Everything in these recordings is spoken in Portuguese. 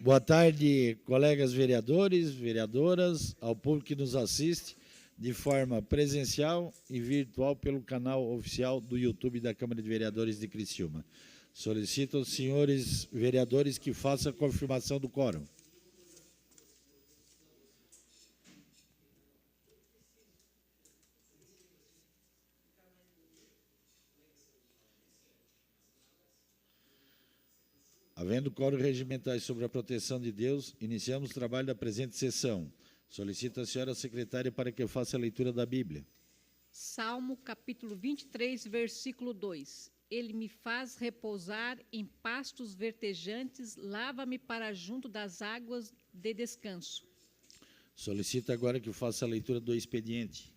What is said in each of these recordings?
Boa tarde, colegas vereadores, vereadoras, ao público que nos assiste de forma presencial e virtual pelo canal oficial do YouTube da Câmara de Vereadores de Criciúma. Solicito aos senhores vereadores que façam a confirmação do quórum. Havendo quórum regimentais sobre a proteção de Deus, iniciamos o trabalho da presente sessão. Solicito a senhora secretária para que faça a leitura da Bíblia. Salmo, capítulo 23, versículo 2. Ele me faz repousar em pastos verdejantes, lava-me para junto das águas de descanso. Solicito agora que faça a leitura do expediente.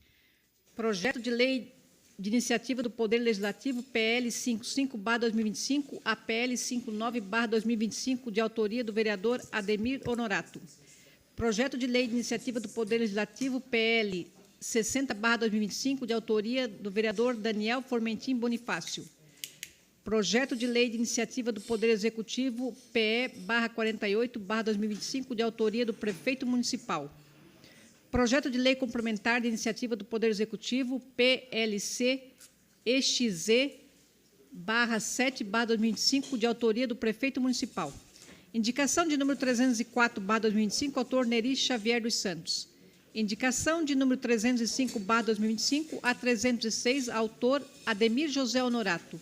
Projeto de lei de iniciativa do Poder Legislativo, PL 55/2025 a PL 59/2025, de autoria do vereador Ademir Honorato. Projeto de lei de iniciativa do Poder Legislativo, PL 60/2025, de autoria do vereador Daniel Formentim Bonifácio. Projeto de lei de iniciativa do Poder Executivo, PE/48/2025, de autoria do prefeito municipal. Projeto de lei complementar de iniciativa do Poder Executivo, PLC-EXE/7/2025, de autoria do prefeito municipal. Indicação de número 304/2025, autor Neri Xavier dos Santos. Indicação de número 305/2025 a 306, autor Ademir José Honorato.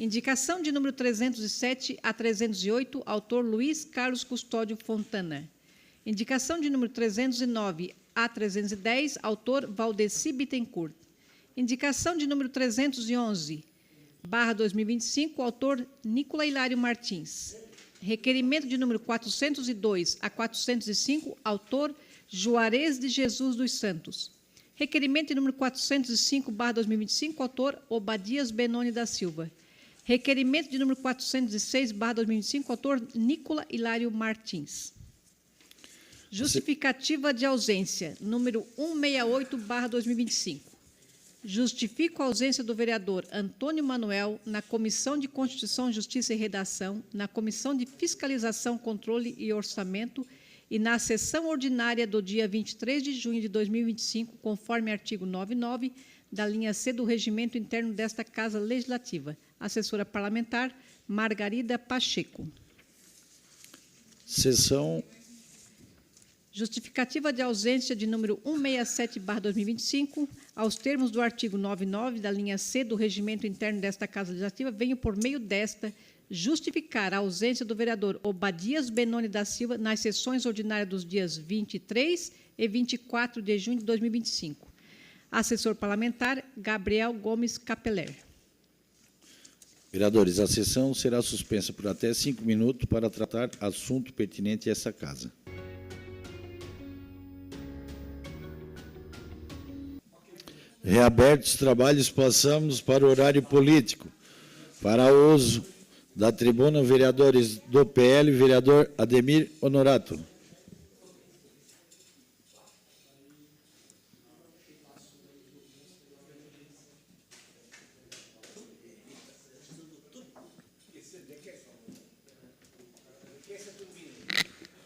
Indicação de número 307 a 308, autor Luiz Carlos Custódio Fontana. Indicação de número 309 a 310, autor Valdeci Bittencourt. Indicação de número 311/2025, autor Nicola Hilário Martins. Requerimento de número 402 a 405, autor Juarez de Jesus dos Santos. Requerimento de número 405/2025, autor Obadias Benoni da Silva. Requerimento de número 406/2025, autor Nicola Hilário Martins. Justificativa de ausência, número 168/2025. Justifico a ausência do vereador Antônio Manuel na Comissão de Constituição, Justiça e Redação, na Comissão de Fiscalização, Controle e Orçamento e na sessão ordinária do dia 23 de junho de 2025, conforme artigo 99 da linha C do Regimento Interno desta Casa Legislativa. Assessora parlamentar, Margarida Pacheco. Sessão. Justificativa de ausência de número 167/2025, aos termos do artigo 99 da linha C do Regimento Interno desta Casa Legislativa, venho, por meio desta, justificar a ausência do vereador Obadias Benoni da Silva nas sessões ordinárias dos dias 23 e 24 de junho de 2025. Assessor parlamentar, Gabriel Gomes Capeller. Vereadores, a sessão será suspensa por até 5 minutos para tratar assunto pertinente a essa casa. Reabertos os trabalhos, passamos para o horário político. Para o uso da tribuna, vereadores do PL, vereador Ademir Honorato.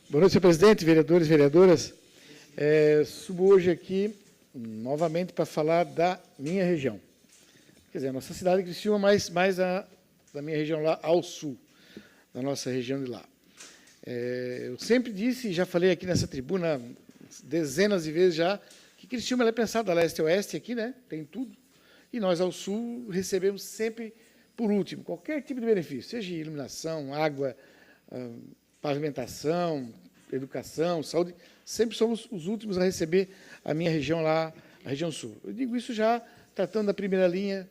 Boa noite, senhor presidente, vereadores e vereadoras. Subo hoje aqui novamente para falar da minha região. Quer dizer, a nossa cidade de Criciúma, mais da minha região lá ao sul, da nossa região de lá. Eu sempre disse, e já falei aqui nessa tribuna dezenas de vezes já, que Criciúma é pensada a leste e oeste aqui, né? Tem tudo. E nós ao sul recebemos sempre por último qualquer tipo de benefício, seja iluminação, água, pavimentação, educação, saúde, sempre somos os últimos a receber a minha região lá, a região sul. Eu digo isso já tratando da primeira linha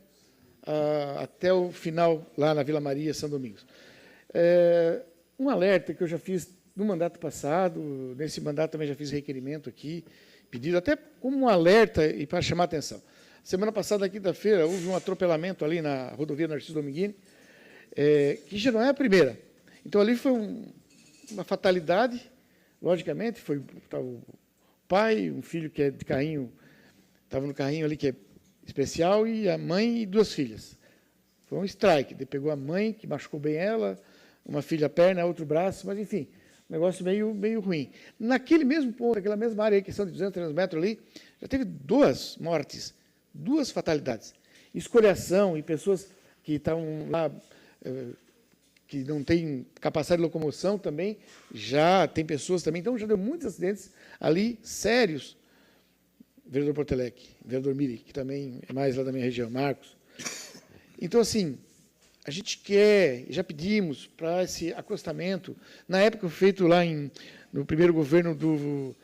até o final, lá na Vila Maria, São Domingos. Um alerta que eu já fiz no mandato passado, nesse mandato também já fiz requerimento aqui, pedido até como um alerta e para chamar a atenção. Semana passada, quinta-feira, houve um atropelamento ali na rodovia Narciso Dominguini, que já não é a primeira. Então, ali foi uma fatalidade, logicamente, estava o pai, um filho que é de carrinho, estava no carrinho ali que é especial, e a mãe e 2 filhas. Foi um strike, ele pegou a mãe, que machucou bem ela, uma filha a perna, outro braço, mas, enfim, negócio meio ruim. Naquele mesmo ponto, aquela mesma área aí, que são de 200, 300 metros ali, já teve 2 mortes, 2 fatalidades. Escoriação e pessoas que estão lá, que não têm capacidade de locomoção também, já tem pessoas também, então já deu muitos acidentes ali, sérios. Vereador Portelec, vereador Miri, que também é mais lá da minha região, Marcos. Então, assim, a gente quer, já pedimos para esse acostamento, na época feito lá no primeiro governo do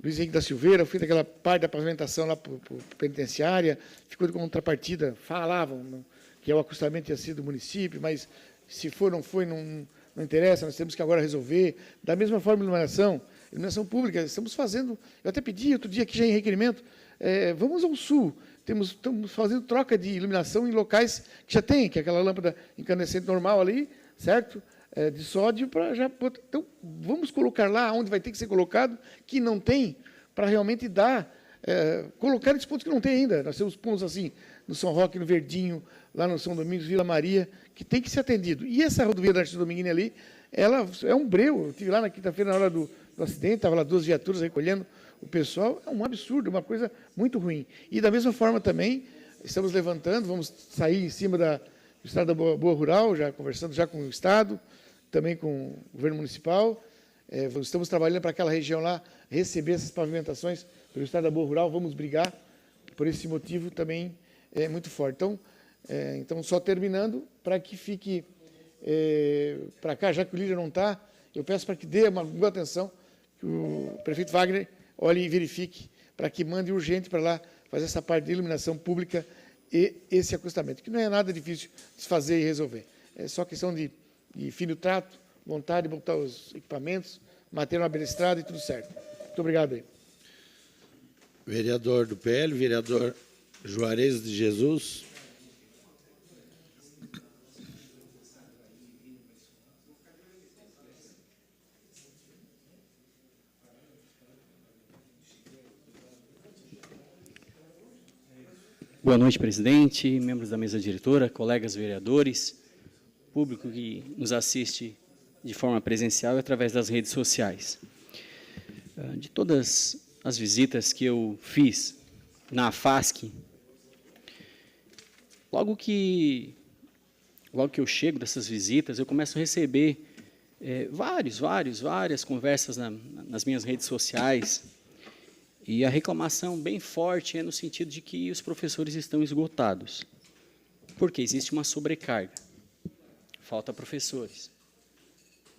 Luiz Henrique da Silveira, feito aquela parte da pavimentação lá para a penitenciária, ficou de contrapartida, falavam que o acostamento ia ser do município, mas se for, não foi, não interessa, nós temos que agora resolver. Da mesma forma, iluminação pública, estamos fazendo, eu até pedi outro dia aqui já em requerimento, vamos ao sul, estamos fazendo troca de iluminação em locais que já tem, que é aquela lâmpada incandescente normal ali, certo? De sódio, para já... Então, vamos colocar lá onde vai ter que ser colocado, que não tem, para realmente dar, colocar esses pontos que não tem ainda. Nós temos pontos assim, no São Roque, no Verdinho, lá no São Domingos, Vila Maria, que tem que ser atendido. E essa rodovia da Artista Dominguini ali, ela é um breu. Eu estive lá na quinta-feira, na hora do acidente, estava lá 2 viaturas recolhendo o pessoal. É um absurdo, uma coisa muito ruim. E, da mesma forma, também, estamos levantando, vamos sair em cima do Estado da Boa Rural, já conversando já com o Estado, também com o governo municipal. Estamos trabalhando para aquela região lá receber essas pavimentações pelo Estado da Boa Rural. Vamos brigar por esse motivo também muito forte. Então, só terminando, para que fique para cá, já que o líder não está, eu peço para que dê uma boa atenção, que o prefeito Wagner olhe e verifique, para que mande urgente para lá fazer essa parte de iluminação pública e esse acostamento, que não é nada difícil de fazer e resolver. É só questão de fino trato, vontade de botar os equipamentos, manter uma bela estrada e tudo certo. Muito obrigado aí. Vereador do PL, vereador Juarez de Jesus. Boa noite, presidente, membros da mesa diretora, colegas vereadores, público que nos assiste de forma presencial e através das redes sociais. De todas as visitas que eu fiz na AFASC, logo que eu chego dessas visitas, eu começo a receber várias conversas nas minhas redes sociais. E a reclamação bem forte é no sentido de que os professores estão esgotados, porque existe uma sobrecarga, falta professores.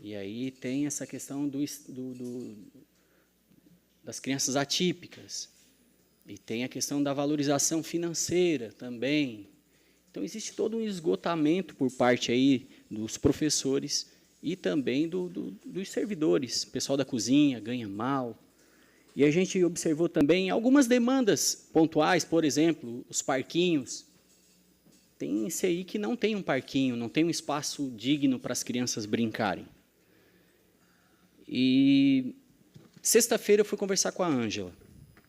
E aí tem essa questão das crianças atípicas, e tem a questão da valorização financeira também. Então, existe todo um esgotamento por parte aí dos professores e também dos servidores. O pessoal da cozinha ganha mal. E a gente observou também algumas demandas pontuais, por exemplo, os parquinhos. Tem CI que não tem um parquinho, não tem um espaço digno para as crianças brincarem. E sexta-feira eu fui conversar com a Ângela.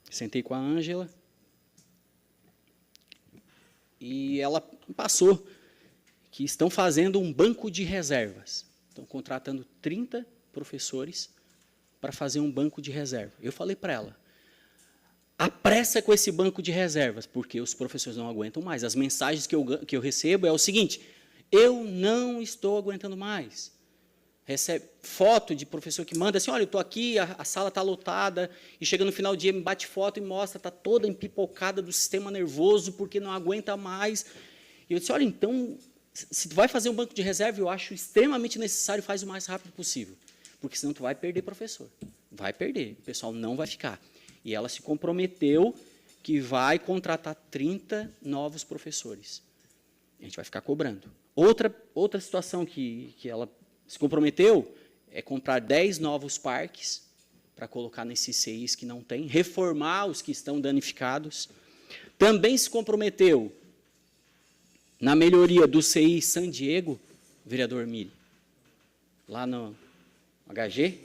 Sentei com a Ângela e ela passou que estão fazendo um banco de reservas. Estão contratando 30 professores para fazer um banco de reserva. Eu falei para ela, apressa com esse banco de reservas, porque os professores não aguentam mais. As mensagens que eu recebo é o seguinte, eu não estou aguentando mais. Recebe foto de professor que manda assim, olha, eu estou aqui, a sala está lotada, e chega no final do dia, me bate foto e mostra, está toda empipocada do sistema nervoso, porque não aguenta mais. E eu disse, olha, então, se tu vai fazer um banco de reserva, eu acho extremamente necessário, faz o mais rápido possível. Porque senão tu vai perder professor. Vai perder, o pessoal não vai ficar. E ela se comprometeu que vai contratar 30 novos professores. A gente vai ficar cobrando. Outra situação que ela se comprometeu é comprar 10 novos parques para colocar nesses CIs que não tem, reformar os que estão danificados. Também se comprometeu na melhoria do CI San Diego, vereador Miri, lá no HG,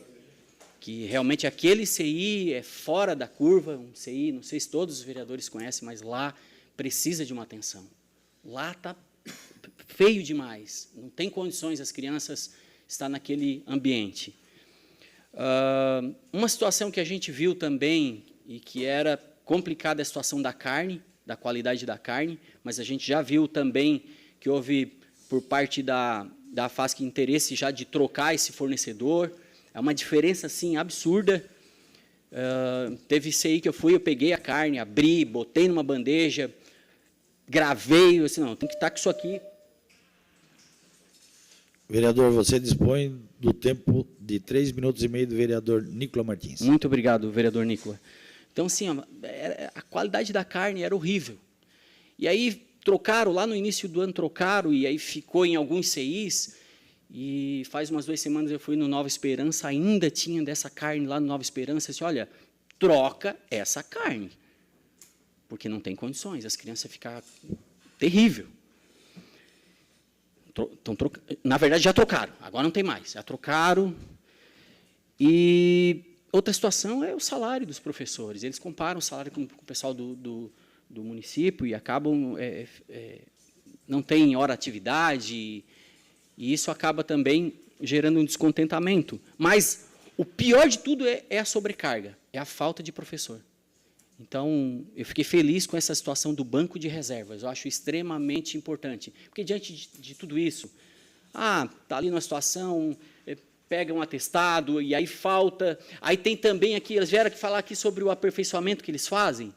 que realmente aquele CI é fora da curva, um CI, não sei se todos os vereadores conhecem, mas lá precisa de uma atenção. Lá está feio demais, não tem condições as crianças estar naquele ambiente. Uma situação que a gente viu também, e que era complicada, a situação da carne, da qualidade da carne, mas a gente já viu também que houve, por parte da FASC, interesse já de trocar esse fornecedor. É uma diferença, assim, absurda. Teve isso aí que eu peguei a carne, abri, botei numa bandeja, gravei, assim, não, tem que estar com isso aqui. Vereador, você dispõe do tempo de 3 minutos e meio do vereador Nicola Martins. Muito obrigado, vereador Nicola. Então, assim, a qualidade da carne era horrível. E aí trocaram, lá no início do ano trocaram, e aí ficou em alguns CIs, e faz umas 2 semanas eu fui no Nova Esperança, ainda tinha dessa carne lá no Nova Esperança, assim, olha, troca essa carne, porque não tem condições, as crianças ficam terrível. Na verdade, já trocaram, agora não tem mais, já trocaram. E outra situação é o salário dos professores. Eles comparam o salário com o pessoal do município e acabam, não tem hora atividade, e isso acaba também gerando um descontentamento. Mas o pior de tudo é a sobrecarga, é a falta de professor. Então, eu fiquei feliz com essa situação do banco de reservas, eu acho extremamente importante, porque diante de tudo isso, está ali numa situação, pega um atestado e aí falta, aí tem também aqui, eles vieram aqui falar aqui sobre o aperfeiçoamento que eles fazem,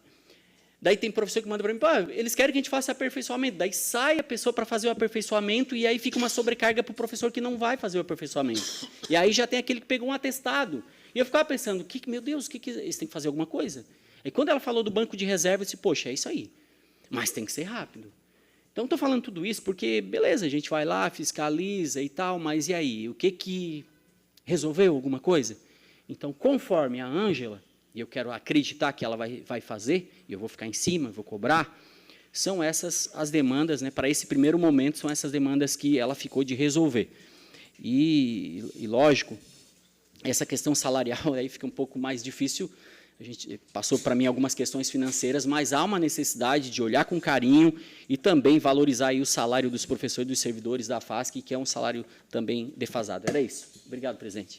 daí tem professor que manda para mim, eles querem que a gente faça aperfeiçoamento, daí sai a pessoa para fazer o aperfeiçoamento e aí fica uma sobrecarga para o professor que não vai fazer o aperfeiçoamento, e aí já tem aquele que pegou um atestado, e eu ficava pensando, meu Deus, eles têm que fazer alguma coisa? E quando ela falou do banco de reserva, eu disse, poxa, é isso aí. Mas tem que ser rápido. Então, estou falando tudo isso porque, beleza, a gente vai lá, fiscaliza e tal, mas e aí? O que resolveu alguma coisa? Então, conforme a Ângela, e eu quero acreditar que ela vai fazer, e eu vou ficar em cima, vou cobrar, são essas as demandas, né, para esse primeiro momento, são essas demandas que ela ficou de resolver. E lógico, essa questão salarial aí fica um pouco mais difícil. A gente passou para mim algumas questões financeiras, mas há uma necessidade de olhar com carinho e também valorizar aí o salário dos professores e dos servidores da FASC, que é um salário também defasado. Era isso. Obrigado, presidente.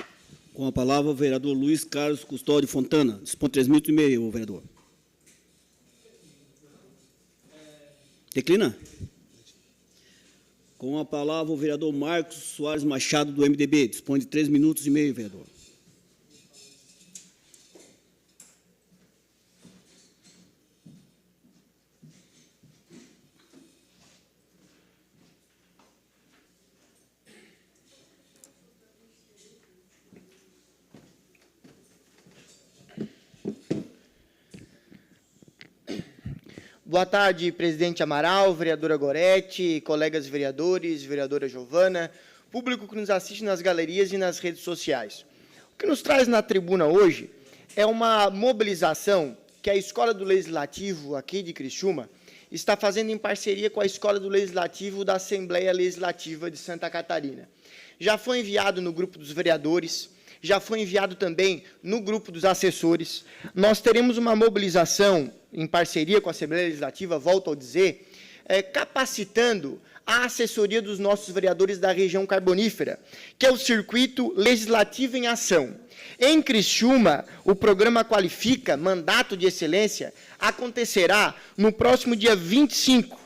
Com a palavra, o vereador Luiz Carlos Custódio Fontana. Dispõe 3 minutos e meio, vereador. Declina? Com a palavra, o vereador Marcos Soares Machado, do MDB. Dispõe de 3 minutos e meio, vereador. Boa tarde, presidente Amaral, vereadora Goretti, colegas vereadores, vereadora Giovana, público que nos assiste nas galerias e nas redes sociais. O que nos traz na tribuna hoje é uma mobilização que a Escola do Legislativo aqui de Criciúma está fazendo em parceria com a Escola do Legislativo da Assembleia Legislativa de Santa Catarina. Já foi enviado no grupo dos vereadores, já foi enviado também no grupo dos assessores. Nós teremos uma mobilização em parceria com a Assembleia Legislativa, volto a dizer, capacitando a assessoria dos nossos vereadores da região carbonífera, que é o Circuito Legislativo em Ação. Em Criciúma, o programa Qualifica, Mandato de Excelência, acontecerá no próximo dia 25.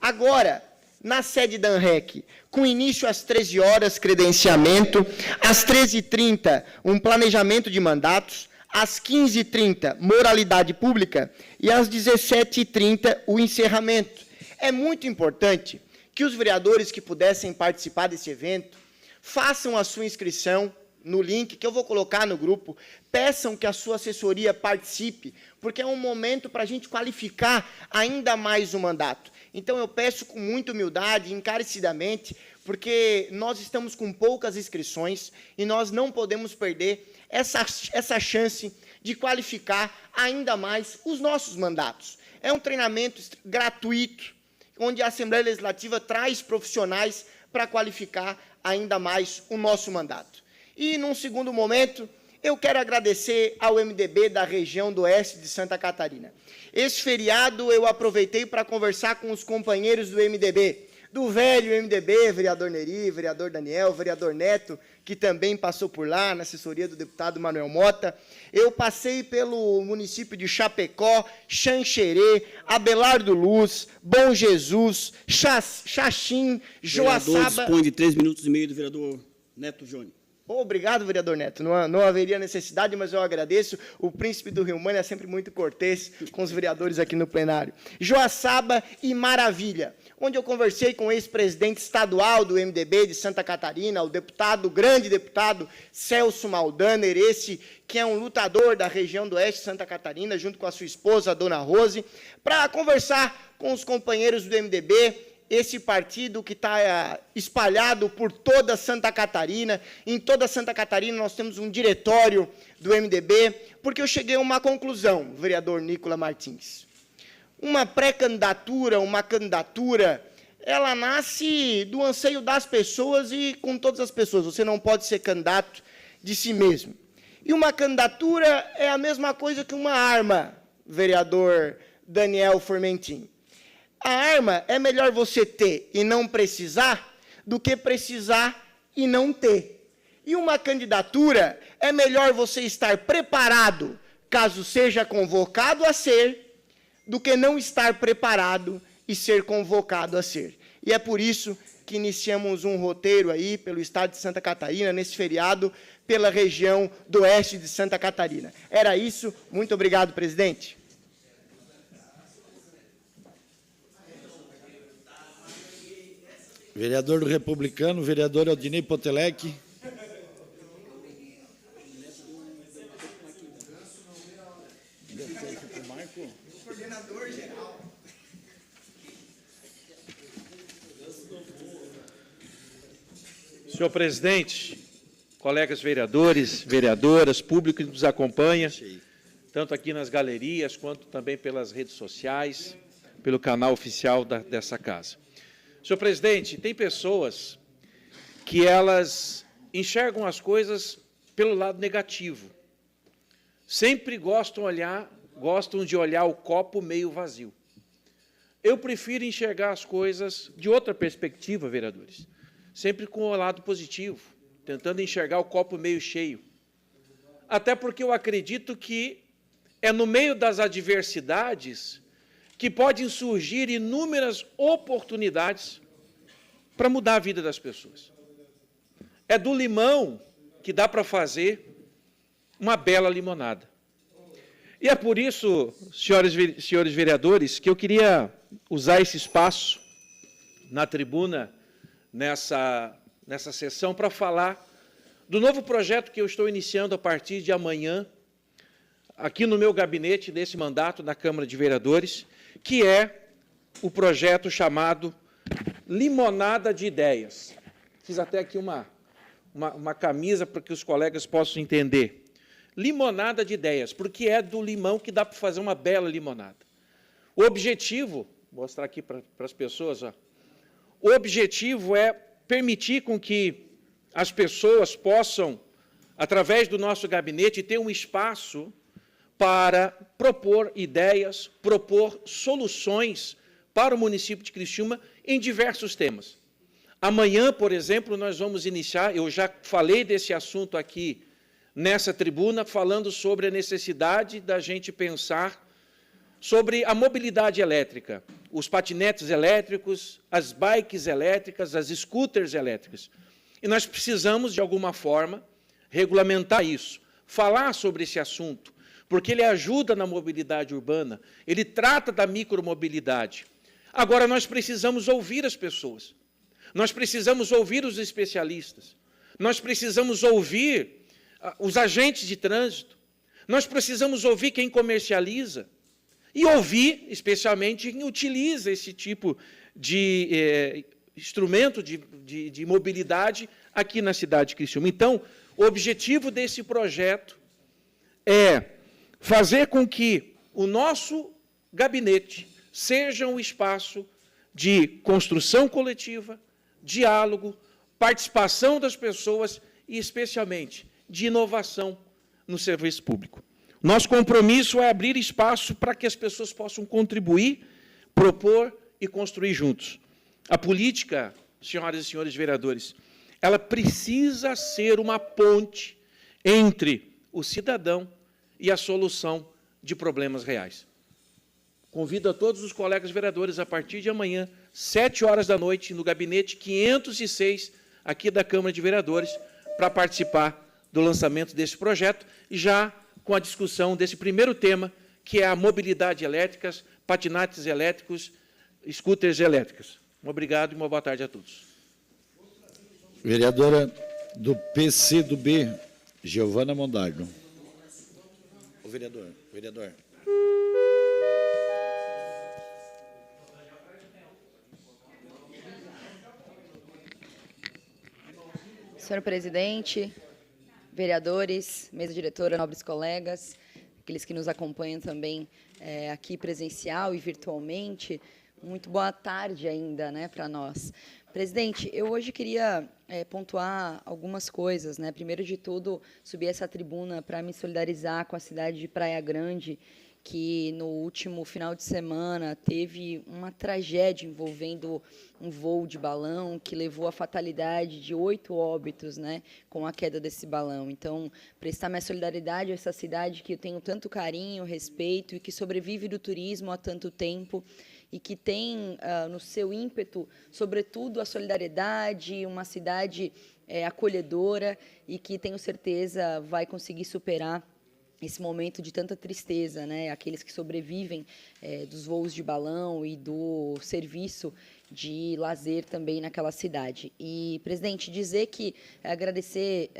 Agora, na sede da ANREC, com início às 13 horas, credenciamento, às 13h30, um planejamento de mandatos, às 15h30, moralidade pública, e às 17h30, o encerramento. É muito importante que os vereadores que pudessem participar desse evento façam a sua inscrição no link que eu vou colocar no grupo, peçam que a sua assessoria participe, porque é um momento para a gente qualificar ainda mais o mandato. Então, eu peço com muita humildade, encarecidamente, porque nós estamos com poucas inscrições e nós não podemos perder essa chance de qualificar ainda mais os nossos mandatos. É um treinamento gratuito, onde a Assembleia Legislativa traz profissionais para qualificar ainda mais o nosso mandato. E, num segundo momento, eu quero agradecer ao MDB da região do oeste de Santa Catarina. Esse feriado eu aproveitei para conversar com os companheiros do MDB, do velho MDB, vereador Neri, vereador Daniel, vereador Neto, que também passou por lá, na assessoria do deputado Manuel Mota. Eu passei pelo município de Chapecó, Xanxerê, Abelardo Luz, Bom Jesus, Xaxim, Vereador Joaçaba... dispõe de 3 minutos e meio do vereador Neto Jônio. Obrigado, vereador Neto. Não haveria necessidade, mas eu agradeço. O príncipe do Rio Mano é sempre muito cortês com os vereadores aqui no plenário. Joaçaba e Maravilha, onde eu conversei com o ex-presidente estadual do MDB de Santa Catarina, o grande deputado Celso Maldaner, esse que é um lutador da região do oeste de Santa Catarina, junto com a sua esposa, a dona Rose, para conversar com os companheiros do MDB, esse partido que está espalhado por toda Santa Catarina. Em toda Santa Catarina nós temos um diretório do MDB, porque eu cheguei a uma conclusão, vereador Nicola Martins. Uma pré-candidatura, uma candidatura, ela nasce do anseio das pessoas e com todas as pessoas. Você não pode ser candidato de si mesmo. E uma candidatura é a mesma coisa que uma arma, vereador Daniel Formentin. A arma é melhor você ter e não precisar do que precisar e não ter. E uma candidatura é melhor você estar preparado, caso seja convocado a ser, do que não estar preparado e ser convocado a ser. E é por isso que iniciamos um roteiro aí pelo estado de Santa Catarina, nesse feriado, pela região do oeste de Santa Catarina. Era isso. Muito obrigado, presidente. Vereador do Republicano, vereador Aldinei Potelec. Senhor presidente, colegas vereadores, vereadoras, público que nos acompanha, tanto aqui nas galerias, quanto também pelas redes sociais, pelo canal oficial dessa casa. Senhor presidente, tem pessoas que elas enxergam as coisas pelo lado negativo. Sempre gostam de olhar o copo meio vazio. Eu prefiro enxergar as coisas de outra perspectiva, vereadores, sempre com o lado positivo, tentando enxergar o copo meio cheio. Até porque eu acredito que é no meio das adversidades que podem surgir inúmeras oportunidades para mudar a vida das pessoas. É do limão que dá para fazer uma bela limonada. E é por isso, senhores vereadores, que eu queria usar esse espaço na tribuna, nessa sessão, para falar do novo projeto que eu estou iniciando a partir de amanhã, aqui no meu gabinete, nesse mandato da Câmara de Vereadores, que é o projeto chamado Limonada de Ideias. Fiz até aqui uma camisa para que os colegas possam entender. Limonada de ideias, porque é do limão que dá para fazer uma bela limonada. O objetivo, vou mostrar aqui para as pessoas, ó, o objetivo é permitir com que as pessoas possam, através do nosso gabinete, ter um espaço para propor ideias, propor soluções para o município de Criciúma em diversos temas. Amanhã, por exemplo, nós vamos iniciar, eu já falei desse assunto aqui nessa tribuna, falando sobre a necessidade da gente pensar sobre a mobilidade elétrica, os patinetes elétricos, as bikes elétricas, as scooters elétricas. E nós precisamos, de alguma forma, regulamentar isso, falar sobre esse assunto, porque ele ajuda na mobilidade urbana, ele trata da micromobilidade. Agora, nós precisamos ouvir as pessoas, nós precisamos ouvir os especialistas, nós precisamos ouvir os agentes de trânsito, nós precisamos ouvir quem comercializa e ouvir, especialmente, quem utiliza esse tipo de instrumento de mobilidade aqui na cidade de Criciúma. Então, o objetivo desse projeto é fazer com que o nosso gabinete seja um espaço de construção coletiva, diálogo, participação das pessoas e, especialmente, de inovação no serviço público. Nosso compromisso é abrir espaço para que as pessoas possam contribuir, propor e construir juntos. A política, senhoras e senhores vereadores, ela precisa ser uma ponte entre o cidadão e a solução de problemas reais. Convido a todos os colegas vereadores, a partir de amanhã, 19h, no gabinete 506, aqui da Câmara de Vereadores, para participar do lançamento desse projeto, e já com a discussão desse primeiro tema, que é a mobilidade elétrica, patinetes elétricos, scooters elétricos. Obrigado e uma boa tarde a todos. Vereadora do PCdoB, Giovana Mondardo. O vereador. Senhor presidente, vereadores, mesa diretora, nobres colegas, aqueles que nos acompanham também aqui presencial e virtualmente, muito boa tarde ainda, né, para nós. Presidente, eu hoje queria pontuar algumas coisas, né? Primeiro de tudo, subir essa tribuna para me solidarizar com a cidade de Praia Grande, que no último final de semana teve uma tragédia envolvendo um voo de balão que levou à fatalidade de 8 óbitos, né, com a queda desse balão. Então, prestar minha solidariedade a essa cidade que eu tenho tanto carinho, respeito e que sobrevive do turismo há tanto tempo e que tem no seu ímpeto, sobretudo, a solidariedade, uma cidade acolhedora e que, tenho certeza, vai conseguir superar esse momento de tanta tristeza, né? Aqueles que sobrevivem dos voos de balão e do serviço de lazer também naquela cidade. E, presidente, dizer que, agradecer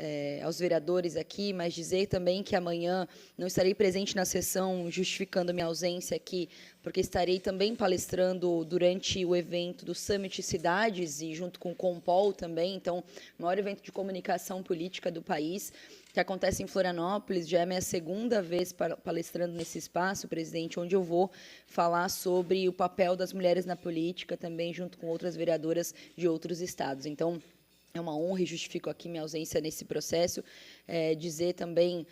aos vereadores aqui, mas dizer também que amanhã não estarei presente na sessão, justificando minha ausência aqui, porque estarei também palestrando durante o evento do Summit Cidades e junto com o Compol também, então, o maior evento de comunicação política do país, que acontece em Florianópolis, já é minha segunda vez palestrando nesse espaço, presidente, onde eu vou falar sobre o papel das mulheres na política, também junto com outras vereadoras de outros estados. Então, é uma honra e justifico aqui minha ausência nesse processo. Dizer também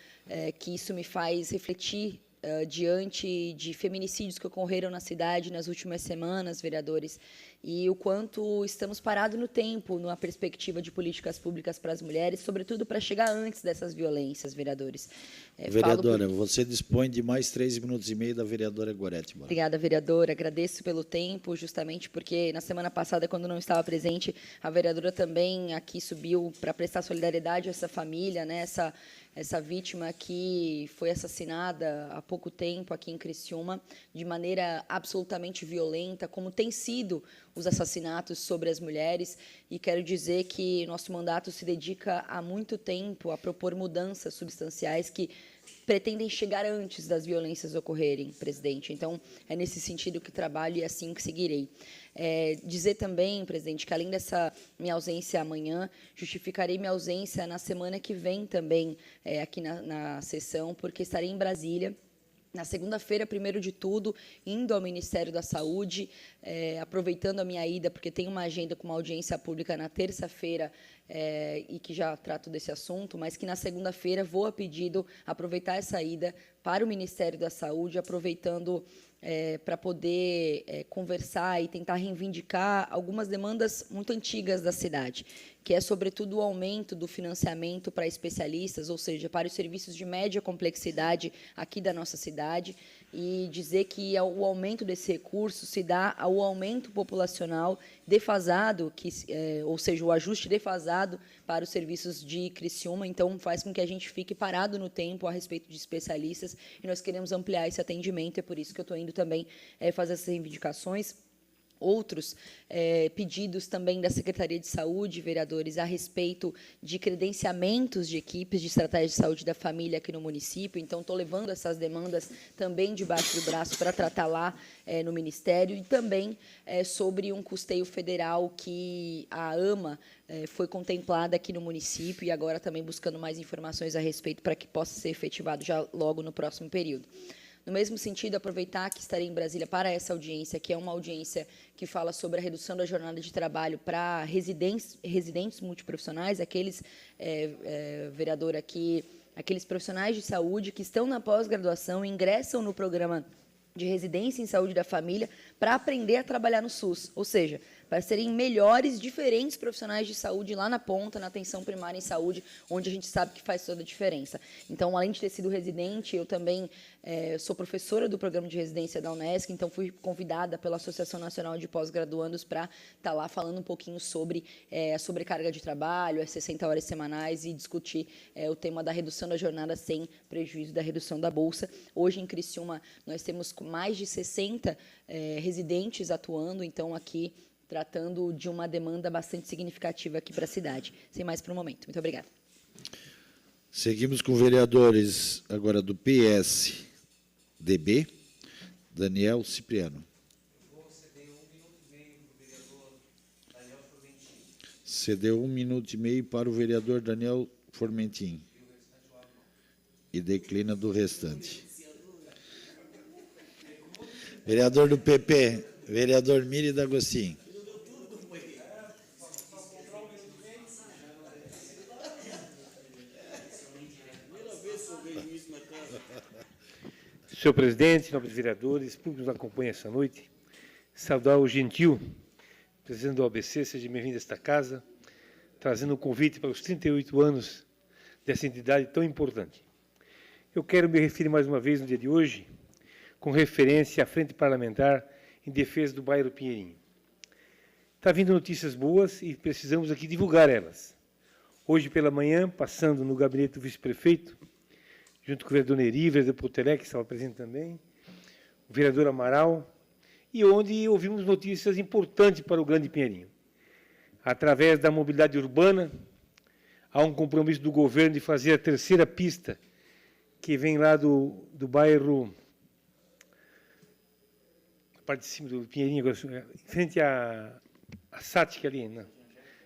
que isso me faz refletir diante de feminicídios que ocorreram na cidade nas últimas semanas, vereadores, e o quanto estamos parados no tempo, numa perspectiva de políticas públicas para as mulheres, sobretudo para chegar antes dessas violências, vereadores. Vereadora, você dispõe de mais 3 minutos e meio da vereadora Gorete. Obrigada, vereadora. Agradeço pelo tempo, justamente porque na semana passada, quando não estava presente, a vereadora também aqui subiu para prestar solidariedade a essa família, né, essa vítima que foi assassinada há pouco tempo aqui em Criciúma, de maneira absolutamente violenta, como tem sido os assassinatos sobre as mulheres, e quero dizer que nosso mandato se dedica há muito tempo a propor mudanças substanciais que pretendem chegar antes das violências ocorrerem, presidente. Então, é nesse sentido que trabalho e é assim que seguirei. Dizer também, presidente, que além dessa minha ausência amanhã, justificarei minha ausência na semana que vem também, aqui na sessão, porque estarei em Brasília, na segunda-feira, primeiro de tudo, indo ao Ministério da Saúde, aproveitando a minha ida, porque tenho uma agenda com uma audiência pública na terça-feira, e que já trato desse assunto, mas que na segunda-feira vou, a pedido, aproveitar essa ida para o Ministério da Saúde, aproveitando para poder conversar e tentar reivindicar algumas demandas muito antigas da cidade, que é, sobretudo, o aumento do financiamento para especialistas, ou seja, para os serviços de média complexidade aqui da nossa cidade, e dizer que o aumento desse recurso se dá ao aumento populacional defasado, ou seja, o ajuste defasado para os serviços de Criciúma, então faz com que a gente fique parado no tempo a respeito de especialistas, e nós queremos ampliar esse atendimento, é por isso que eu estou indo também fazer essas reivindicações. Outros pedidos também da Secretaria de Saúde, vereadores, a respeito de credenciamentos de equipes de estratégia de saúde da família aqui no município. Então, estou levando essas demandas também debaixo do braço para tratar lá no Ministério, e também sobre um custeio federal que a AMA foi contemplada aqui no município, e agora também buscando mais informações a respeito para que possa ser efetivado já logo no próximo período. No mesmo sentido, aproveitar que estarei em Brasília para essa audiência, que é uma audiência que fala sobre a redução da jornada de trabalho para residentes multiprofissionais, aqueles, vereador, aqui, aqueles profissionais de saúde que estão na pós-graduação e ingressam no programa de residência em saúde da família para aprender a trabalhar no SUS, ou seja, para serem melhores, diferentes profissionais de saúde lá na ponta, na atenção primária em saúde, onde a gente sabe que faz toda a diferença. Então, além de ter sido residente, eu também sou professora do programa de residência da Unesc, então fui convidada pela Associação Nacional de Pós-Graduandos para estar lá falando um pouquinho sobre a sobrecarga de trabalho, as 60 horas semanais e discutir o tema da redução da jornada sem prejuízo da redução da bolsa. Hoje, em Criciúma, nós temos mais de 60 residentes atuando, então, aqui, tratando de uma demanda bastante significativa aqui para a cidade. Sem mais para o momento. Muito obrigada. Seguimos com vereadores agora do PSDB, Daniel Cipriano. Cedeu 1 minuto e meio para o vereador Daniel Formentin. E declina do restante. Vereador do PP, vereador Miri D'Agostinho. Senhor presidente, nobres vereadores, público que nos acompanha essa noite, saudar o gentil presidente do OABC, seja bem-vindo a esta casa, trazendo um convite para os 38 anos dessa entidade tão importante. Eu quero me referir mais uma vez no dia de hoje, com referência à Frente Parlamentar em defesa do bairro Pinheirinho. Está vindo notícias boas e precisamos aqui divulgar elas. Hoje pela manhã, passando no gabinete do vice-prefeito, junto com o vereador Neri, o vereador Potelé, que estava presente também, o vereador Amaral, e onde ouvimos notícias importantes para o Grande Pinheirinho. Através da mobilidade urbana, há um compromisso do governo de fazer a terceira pista, que vem lá do bairro, a parte de cima do Pinheirinho, em frente à Sática ali, né?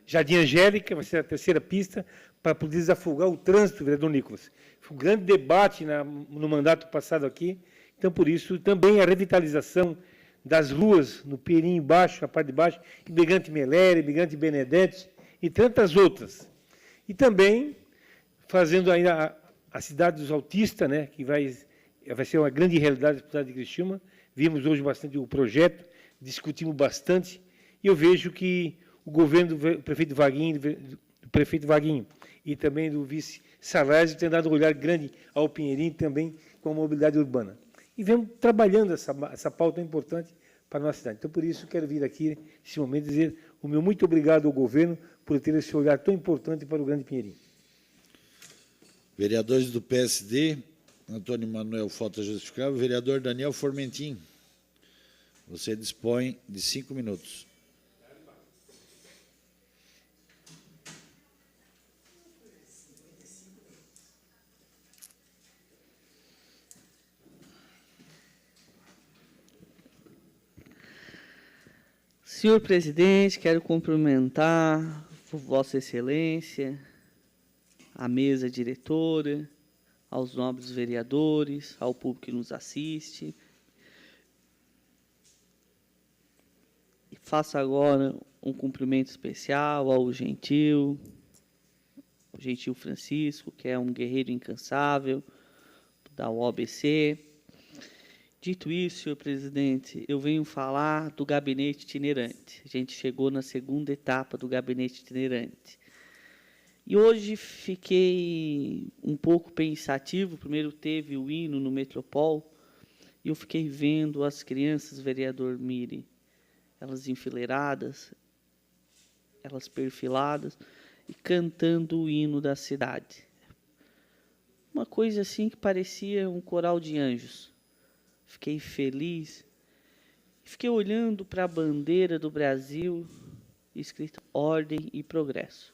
Jardim Angélica, vai ser a terceira pista, para poder desafogar o trânsito, vereador Nicolas. Foi um grande debate no mandato passado aqui, então, por isso, também a revitalização das ruas no Pinheirinho Baixo, na parte de baixo, Imigrante Meleri, Imigrante Benedetti e tantas outras. E também fazendo ainda a cidade dos autistas, né, que vai ser uma grande realidade da cidade de Criciúma. Vimos hoje bastante o projeto, discutimos bastante, e eu vejo que o governo do prefeito Vaguinho e também do vice Salazar tem dado um olhar grande ao Pinheirinho também com a mobilidade urbana. E vemos trabalhando essa pauta importante para a nossa cidade. Então, por isso, quero vir aqui, nesse momento, dizer o meu muito obrigado ao governo por ter esse olhar tão importante para o Grande Pinheirinho. Vereadores do PSD, Antônio Manuel Falta Justificável, vereador Daniel Formentin. Você dispõe de 5 minutos. Senhor presidente, quero cumprimentar Vossa Excelência, a mesa diretora, aos nobres vereadores, ao público que nos assiste. E faço agora um cumprimento especial ao gentil Francisco, que é um guerreiro incansável da OABC. Dito isso, senhor presidente, eu venho falar do gabinete itinerante. A gente chegou na segunda etapa do gabinete itinerante. E hoje fiquei um pouco pensativo. Primeiro teve o hino no Metropol, e eu fiquei vendo as crianças, vereador Miri, elas enfileiradas, elas perfiladas, e cantando o hino da cidade. Uma coisa assim que parecia um coral de anjos. Fiquei feliz, fiquei olhando para a bandeira do Brasil, escrita Ordem e Progresso.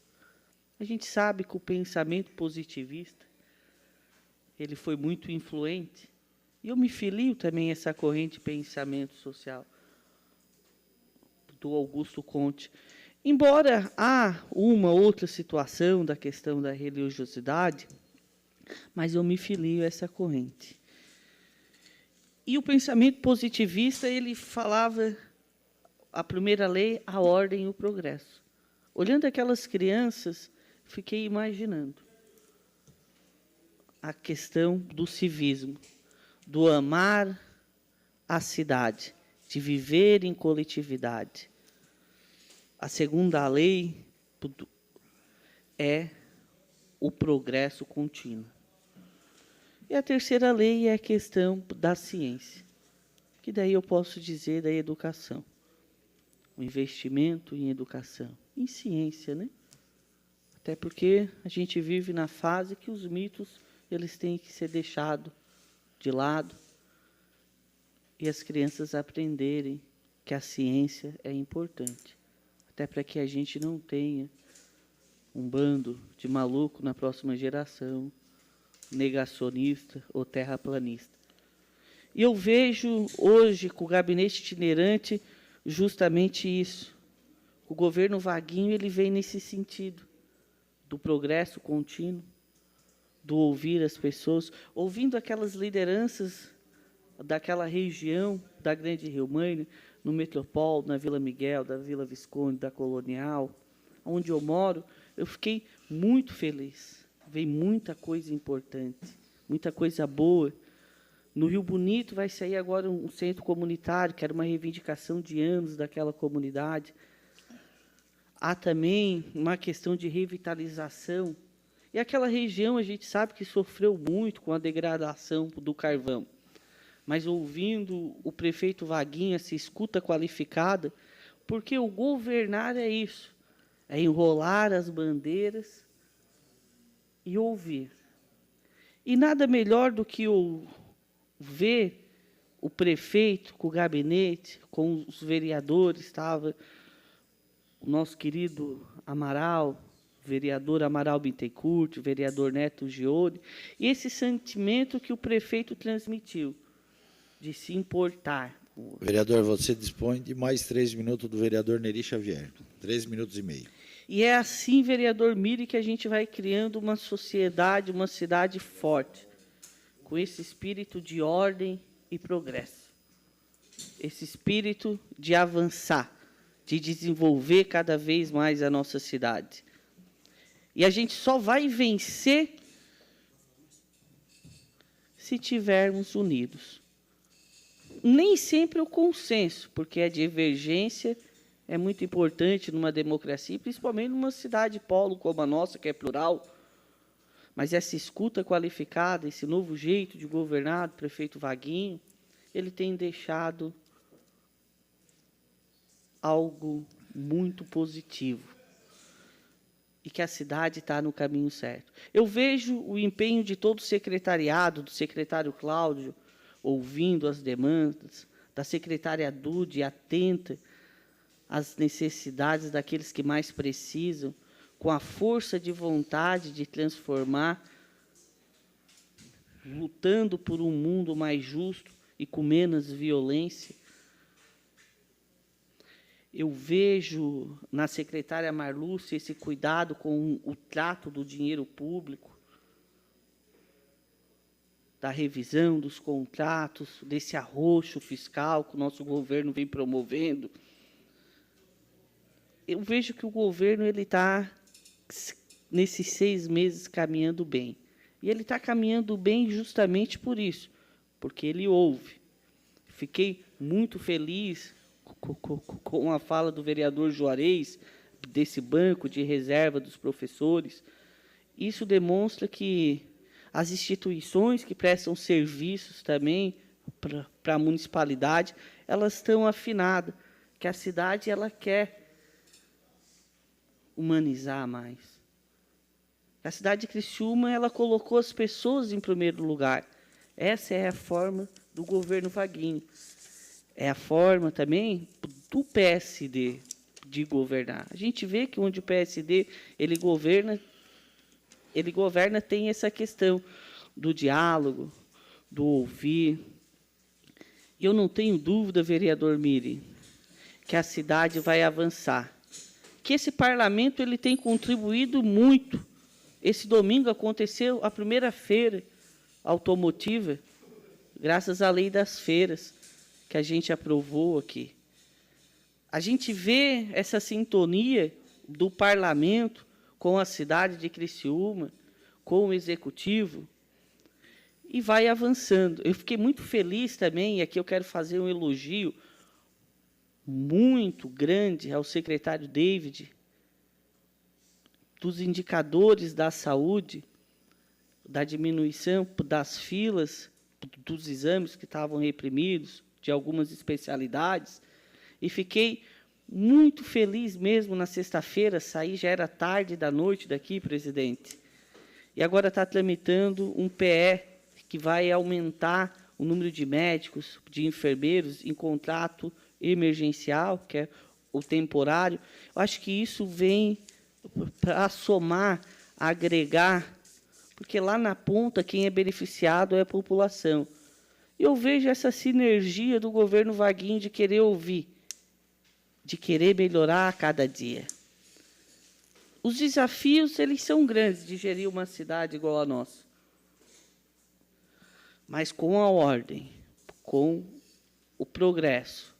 A gente sabe que o pensamento positivista, ele foi muito influente, e eu me filio também a essa corrente de pensamento social do Augusto Conte. Embora há uma outra situação da questão da religiosidade, mas eu me filio a essa corrente. E o pensamento positivista, ele falava, a primeira lei, a ordem e o progresso. Olhando aquelas crianças, fiquei imaginando a questão do civismo, do amar a cidade, de viver em coletividade. A segunda lei é o progresso contínuo. E a terceira lei é a questão da ciência, que daí eu posso dizer da educação. O investimento em educação, em ciência, né? Até porque a gente vive na fase que os mitos eles têm que ser deixados de lado e as crianças aprenderem que a ciência é importante. Até para que a gente não tenha um bando de maluco na próxima geração, negacionista ou terraplanista. E eu vejo hoje, com o gabinete itinerante, justamente isso. O governo Vaguinho ele vem nesse sentido, do progresso contínuo, do ouvir as pessoas, ouvindo aquelas lideranças daquela região da Grande Rio Mãe, no Metropol, na Vila Miguel, da Vila Visconde, da Colonial, onde eu moro, eu fiquei muito feliz. Veio muita coisa importante, muita coisa boa. No Rio Bonito vai sair agora um centro comunitário, que era uma reivindicação de anos daquela comunidade. Há também uma questão de revitalização. E aquela região, a gente sabe que sofreu muito com a degradação do carvão. Mas ouvindo o prefeito Vaguinho, essa escuta qualificada, porque o governar é isso, é enrolar as bandeiras e ouvir. E nada melhor do que ver o prefeito com o gabinete, com os vereadores, estava o nosso querido Amaral, vereador Amaral Bittencourt, vereador Neto Gione, e esse sentimento que o prefeito transmitiu, de se importar. Vereador, você dispõe de mais 3 minutos do vereador Neri Xavier. 3 minutos e meio. E é assim, vereador Miri, que a gente vai criando uma sociedade, uma cidade forte, com esse espírito de ordem e progresso. Esse espírito de avançar, de desenvolver cada vez mais a nossa cidade. E a gente só vai vencer se tivermos unidos. Nem sempre o consenso, porque a divergência é muito importante numa democracia, principalmente numa cidade polo como a nossa, que é plural. Mas essa escuta qualificada, esse novo jeito de governar do prefeito Vaguinho, ele tem deixado algo muito positivo. E que a cidade está no caminho certo. Eu vejo o empenho de todo o secretariado, do secretário Cláudio, ouvindo as demandas, da secretária Dude, atenta às necessidades daqueles que mais precisam, com a força de vontade de transformar, lutando por um mundo mais justo e com menos violência. Eu vejo na secretária Marlúcia esse cuidado com o trato do dinheiro público, da revisão dos contratos, desse arroxo fiscal que o nosso governo vem promovendo. Eu vejo que o governo está, nesses 6 meses, caminhando bem. E ele está caminhando bem justamente por isso, porque ele ouve. Fiquei muito feliz com a fala do vereador Juarez, desse banco de reserva dos professores. Isso demonstra que as instituições que prestam serviços também para a municipalidade, elas estão afinadas, que a cidade ela quer humanizar mais. A cidade de Criciúma ela colocou as pessoas em primeiro lugar. Essa é a forma do governo Vaguinho. É a forma também do PSD de governar. A gente vê que onde o PSD ele governa tem essa questão do diálogo, do ouvir. E eu não tenho dúvida, vereador Miri, que a cidade vai avançar. Que esse parlamento ele tem contribuído muito. Esse domingo aconteceu a primeira feira automotiva, graças à lei das feiras, que a gente aprovou aqui. A gente vê essa sintonia do parlamento com a cidade de Criciúma, com o executivo, e vai avançando. Eu fiquei muito feliz também, e aqui eu quero fazer um elogio muito grande ao secretário David dos indicadores da saúde, da diminuição das filas, dos exames que estavam reprimidos, de algumas especialidades, e fiquei muito feliz mesmo na sexta-feira, saí, já era tarde da noite daqui, presidente, e agora está tramitando um PE que vai aumentar o número de médicos, de enfermeiros em contrato emergencial, que é o temporário. Eu acho que isso vem para somar, agregar, porque lá na ponta quem é beneficiado é a população. Eu vejo essa sinergia do governo Vaguinho de querer ouvir, de querer melhorar a cada dia. Os desafios, eles são grandes de gerir uma cidade igual a nossa. Mas com a ordem, com o progresso,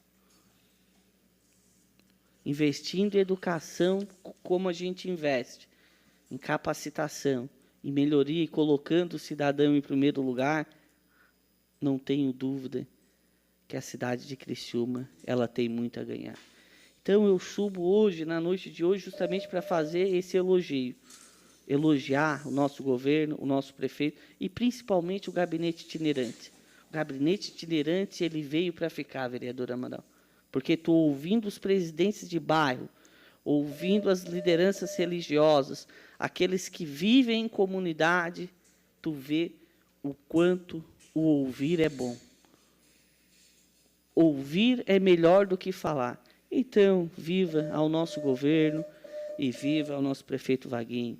investindo em educação como a gente investe, em capacitação, em melhoria e colocando o cidadão em primeiro lugar, não tenho dúvida que a cidade de Criciúma ela tem muito a ganhar. Então, eu subo hoje, na noite de hoje, justamente para fazer esse elogio. Elogiar o nosso governo, o nosso prefeito e, principalmente, o gabinete itinerante. O gabinete itinerante ele veio para ficar, vereadora Amaral, porque estou ouvindo os presidentes de bairro, ouvindo as lideranças religiosas, aqueles que vivem em comunidade, tu vê o quanto o ouvir é bom. Ouvir é melhor do que falar. Então, viva ao nosso governo e viva ao nosso prefeito Vaguinho.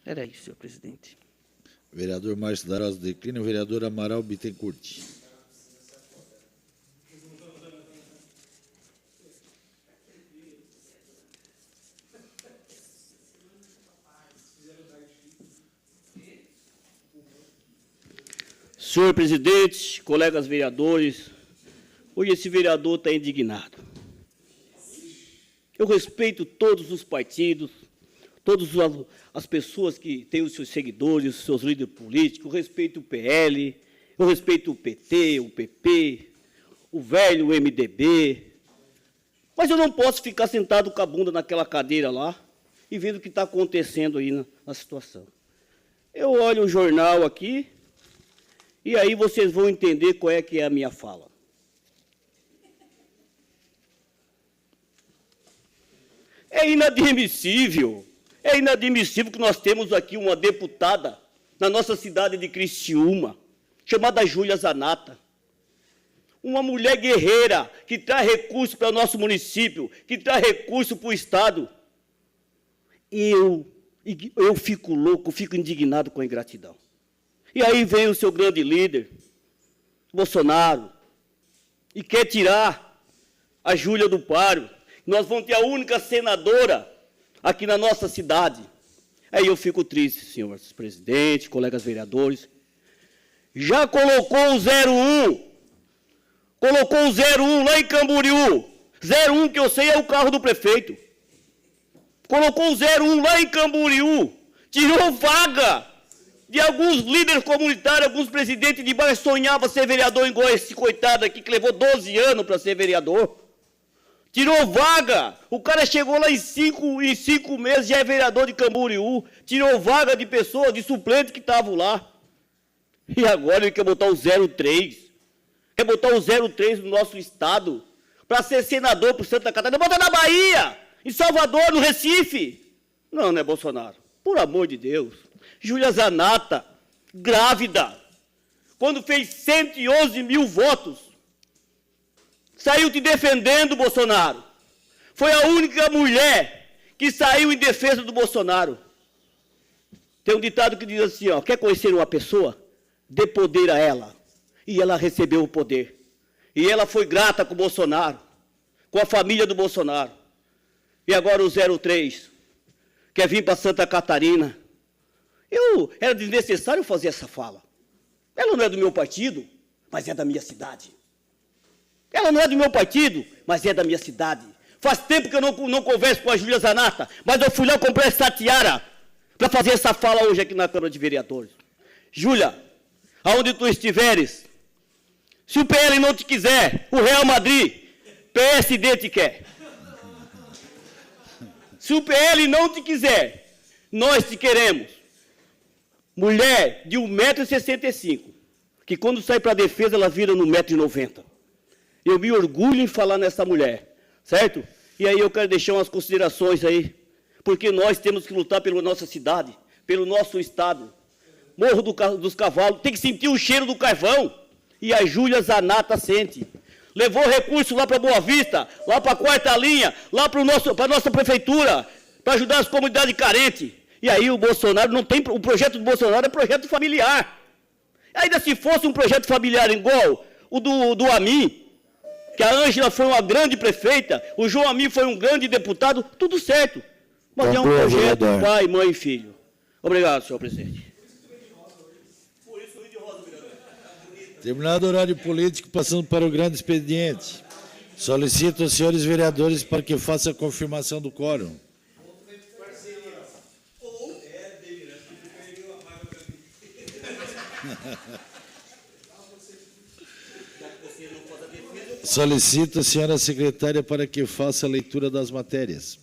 Era isso, senhor presidente. Vereador Márcio da Rosa declina. Vereador Amaral Bittencourt. Senhor presidente, colegas vereadores, hoje esse vereador está indignado. Eu respeito todos os partidos, todas as pessoas que têm os seus seguidores, os seus líderes políticos, eu respeito o PL, eu respeito o PT, o PP, o velho MDB, mas eu não posso ficar sentado com a bunda naquela cadeira lá e vendo o que está acontecendo aí na situação. Eu olho o jornal aqui e aí vocês vão entender qual é que é a minha fala. É inadmissível que nós temos aqui uma deputada na nossa cidade de Criciúma, chamada Júlia Zanata, uma mulher guerreira que traz recursos para o nosso município, que traz recursos para o Estado. Eu fico louco, fico indignado com a ingratidão. E aí vem o seu grande líder, Bolsonaro, e quer tirar a Júlia do páreo. Nós vamos ter a única senadora aqui na nossa cidade. Aí eu fico triste, senhor presidente, colegas vereadores. Já colocou o 01. Colocou o 01 lá em Camboriú. 01, que eu sei, é o carro do prefeito. Colocou o 01 lá em Camboriú. Tirou vaga de alguns líderes comunitários, alguns presidentes de bairro sonhavam ser vereador, igual esse coitado aqui, que levou 12 anos para ser vereador. Tirou vaga. O cara chegou lá em 5 meses, já é vereador de Camboriú. Tirou vaga de pessoas, de suplentes que estavam lá. E agora ele quer botar o 03. Quer botar o 03 no nosso estado para ser senador por Santa Catarina. Bota na Bahia, em Salvador, no Recife. Não, não é Bolsonaro. Por amor de Deus. Júlia Zanata, grávida, quando fez 111 mil votos, saiu te defendendo, Bolsonaro. Foi a única mulher que saiu em defesa do Bolsonaro. Tem um ditado que diz assim, ó, quer conhecer uma pessoa? Dê poder a ela. E ela recebeu o poder. E ela foi grata com o Bolsonaro, com a família do Bolsonaro. E agora o 03 quer vir para Santa Catarina. Era desnecessário fazer essa fala. Ela não é do meu partido, mas é da minha cidade. Ela não é do meu partido, mas é da minha cidade. Faz tempo que eu não converso com a Júlia Zanata, mas eu fui lá comprar essa tiara para fazer essa fala hoje aqui na Câmara de Vereadores. Júlia, aonde tu estiveres, se o PL não te quiser, o Real Madrid PSD te quer. Se o PL não te quiser, nós te queremos. Mulher de 1,65 m, que quando sai para a defesa, ela vira no 1,90 m. Eu me orgulho em falar nessa mulher, certo? E aí eu quero deixar umas considerações aí, porque nós temos que lutar pela nossa cidade, pelo nosso estado. Morro dos Cavalos, tem que sentir o cheiro do carvão. E a Júlia Zanata sente. Levou recurso lá para Boa Vista, lá para a quarta linha, lá para a nossa prefeitura, para ajudar as comunidades carentes. E aí o Bolsonaro não tem. O projeto do Bolsonaro é projeto familiar. Ainda se fosse um projeto familiar igual o do Amin, que a Ângela foi uma grande prefeita, o João Amin foi um grande deputado, tudo certo. Mas é um projeto pai, mãe e filho. Obrigado, senhor presidente. Terminado o horário político, passando para o grande expediente. Solicito aos senhores vereadores para que faça a confirmação do quórum. Solicito a senhora secretária para que faça a leitura das matérias.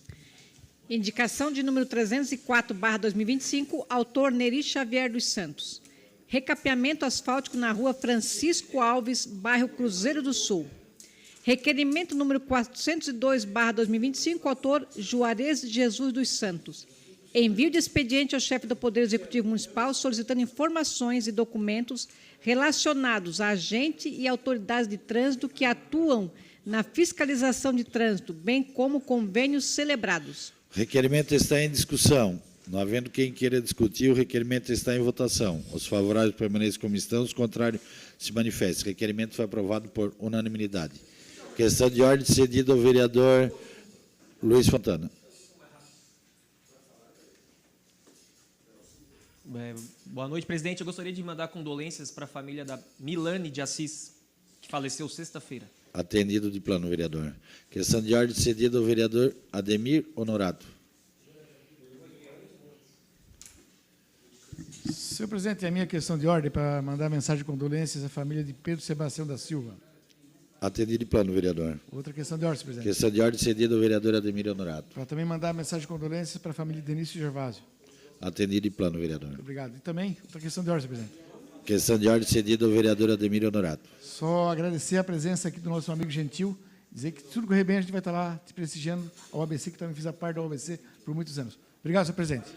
Indicação de número 304/2025, autor Neri Xavier dos Santos. Recapeamento asfáltico na rua Francisco Alves, bairro Cruzeiro do Sul. Requerimento número 402/2025, autor Juarez de Jesus dos Santos. Envio de expediente ao chefe do Poder Executivo Municipal solicitando informações e documentos relacionados a agente e autoridades de trânsito que atuam na fiscalização de trânsito, bem como convênios celebrados. O requerimento está em discussão. Não havendo quem queira discutir, o requerimento está em votação. Os favoráveis permaneçam como estão, os contrários se manifestem. O requerimento foi aprovado por unanimidade. Questão de ordem cedida ao vereador Luiz Fontana. Boa noite, presidente. Eu gostaria de mandar condolências para a família da Milane de Assis, que faleceu sexta-feira. Atendido de plano, vereador. Questão de ordem cedida ao vereador Ademir Honorato. Senhor presidente, é a minha questão de ordem para mandar mensagem de condolências à família de Pedro Sebastião da Silva. Atendido de plano, vereador. Outra questão de ordem, senhor presidente. Questão de ordem cedida ao vereador Ademir Honorato. Para também mandar mensagem de condolências para a família de Denício Gervásio. Atendido de plano, vereador. Muito obrigado. E também, outra questão de ordem, senhor presidente. Questão de ordem cedida ao vereador Ademir Honorato. Só agradecer a presença aqui do nosso amigo Gentil, dizer que tudo correr bem, a gente vai estar lá te prestigiando ao ABC, que também fiz a parte do ABC por muitos anos. Obrigado, senhor presidente.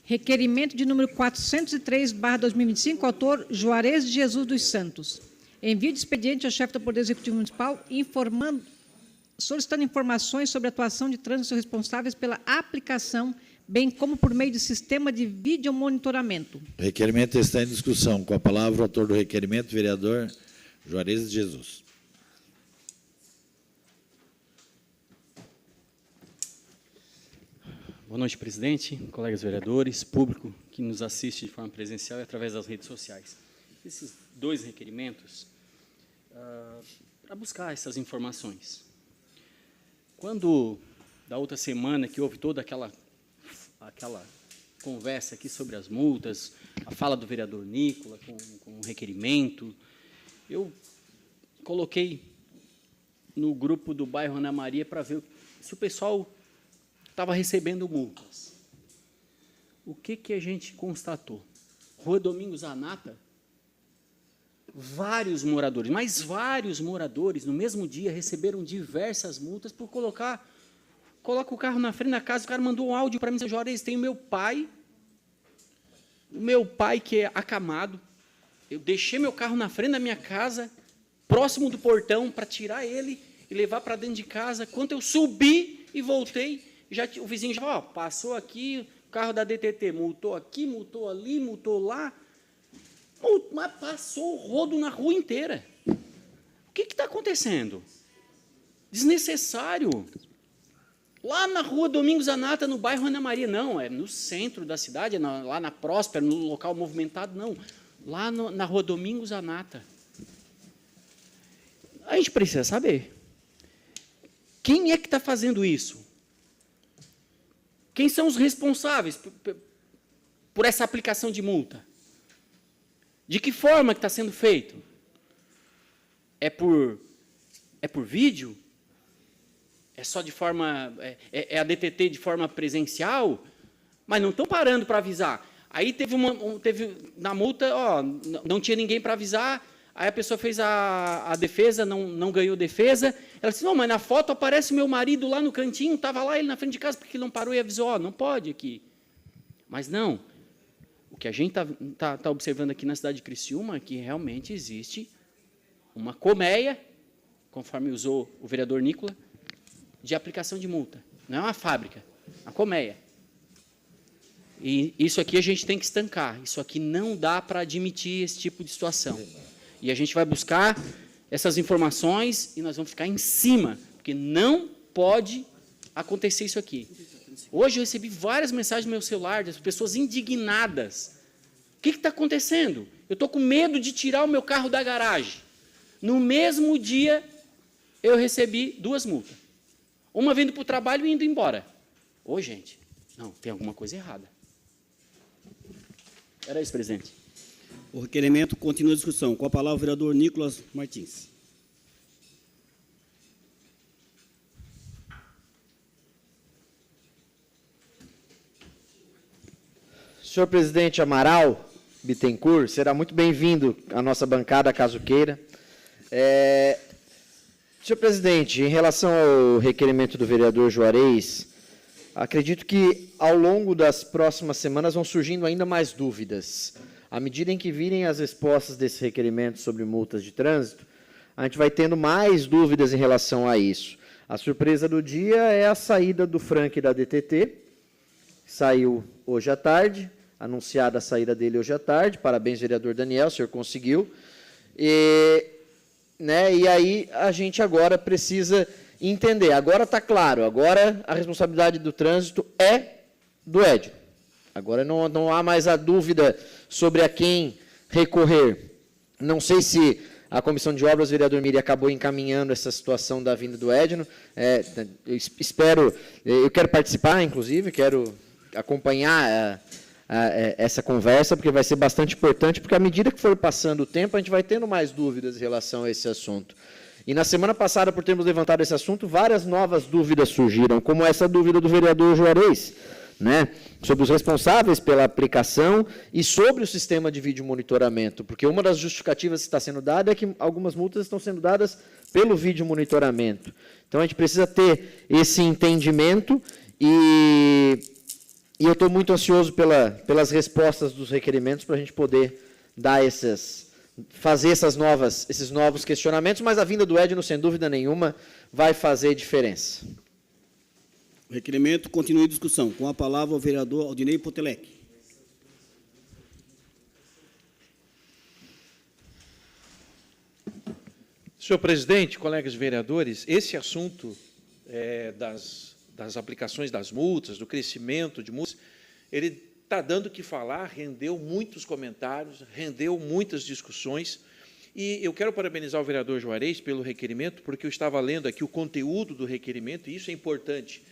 Requerimento de número 403/2025, autor Juarez de Jesus dos Santos. Envio de expediente ao chefe do Poder Executivo Municipal solicitando informações sobre a atuação de trânsito responsáveis pela aplicação, bem como por meio de sistema de videomonitoramento. O requerimento está em discussão. Com a palavra, o autor do requerimento, vereador Juarez de Jesus. Boa noite, presidente, colegas vereadores, público que nos assiste de forma presencial e através das redes sociais. Esses dois requerimentos, para buscar essas informações. Quando, da outra semana, que houve toda aquela conversa aqui sobre as multas, a fala do vereador Nicola com o requerimento, eu coloquei no grupo do bairro Ana Maria para ver se o pessoal estava recebendo multas. O que a gente constatou? Rua Domingos Zanata, vários moradores, mas vários moradores, no mesmo dia, receberam diversas multas por coloca o carro na frente da casa. O cara mandou um áudio para mim, Juarez, tem o meu pai que é acamado, eu deixei meu carro na frente da minha casa, próximo do portão, para tirar ele e levar para dentro de casa. Quando eu subi e voltei, o vizinho já passou aqui, o carro da DTT, multou aqui, multou ali, multou lá, mas passou o rodo na rua inteira. O que está acontecendo? Desnecessário. Lá na rua Domingos Zanata, no bairro Ana Maria, não, é no centro da cidade, lá na Próspera, no local movimentado, não. Lá na rua Domingos Zanata. A gente precisa saber. Quem é que está fazendo isso? Quem são os responsáveis por essa aplicação de multa? De que forma que está sendo feito? É por vídeo? É só de forma... É a DTT de forma presencial? Mas não estão parando para avisar. Aí teve na multa, não tinha ninguém para avisar, aí a pessoa fez a defesa, não ganhou defesa. Ela disse, não, mas na foto aparece meu marido lá no cantinho, estava lá ele na frente de casa, porque ele não parou e avisou, não pode aqui. Mas não. O que a gente está observando aqui na cidade de Criciúma é que realmente existe uma colmeia, conforme usou o vereador Nicola, de aplicação de multa. Não é uma fábrica, é uma colmeia. E isso aqui a gente tem que estancar. Isso aqui não dá para admitir esse tipo de situação. E a gente vai buscar essas informações e nós vamos ficar em cima, porque não pode acontecer isso aqui. Hoje eu recebi várias mensagens no meu celular das pessoas indignadas. O que está acontecendo? Eu estou com medo de tirar o meu carro da garagem. No mesmo dia, eu recebi 2 multas. Uma vindo para o trabalho e indo embora. Ô, gente, não, tem alguma coisa errada. Era isso, presidente. O requerimento continua a discussão. Com a palavra, o vereador Nicolas Martins. Senhor presidente Amaral Bittencourt, será muito bem-vindo à nossa bancada, caso queira. Senhor presidente, em relação ao requerimento do vereador Juarez, acredito que ao longo das próximas semanas vão surgindo ainda mais dúvidas. À medida em que virem as respostas desse requerimento sobre multas de trânsito, a gente vai tendo mais dúvidas em relação a isso. A surpresa do dia é a saída do Frank da DTT, saiu hoje à tarde, anunciada a saída dele hoje à tarde. Parabéns, vereador Daniel, o senhor conseguiu. E aí a gente agora precisa entender. Agora está claro, agora a responsabilidade do trânsito é do Edno. Agora não há mais a dúvida sobre a quem recorrer. Não sei se a Comissão de Obras, o vereador Miri, acabou encaminhando essa situação da vinda do Edno. Eu quero participar, inclusive, quero acompanhar essa conversa, porque vai ser bastante importante, porque à medida que for passando o tempo, a gente vai tendo mais dúvidas em relação a esse assunto. E na semana passada, por termos levantado esse assunto, várias novas dúvidas surgiram, como essa dúvida do vereador Juarez, sobre os responsáveis pela aplicação e sobre o sistema de vídeo monitoramento, porque uma das justificativas que está sendo dada é que algumas multas estão sendo dadas pelo vídeo monitoramento. Então, a gente precisa ter esse entendimento e eu estou muito ansioso pelas respostas dos requerimentos para a gente poder dar fazer esses novos questionamentos, mas a vinda do Edno, sem dúvida nenhuma, vai fazer diferença. O requerimento continua em discussão. Com a palavra, o vereador Aldinei Potelec. Senhor presidente, colegas vereadores, esse assunto das aplicações das multas, do crescimento de multas, ele está dando o que falar, rendeu muitos comentários, rendeu muitas discussões, e eu quero parabenizar o vereador Juarez pelo requerimento, porque eu estava lendo aqui o conteúdo do requerimento, e isso é importante.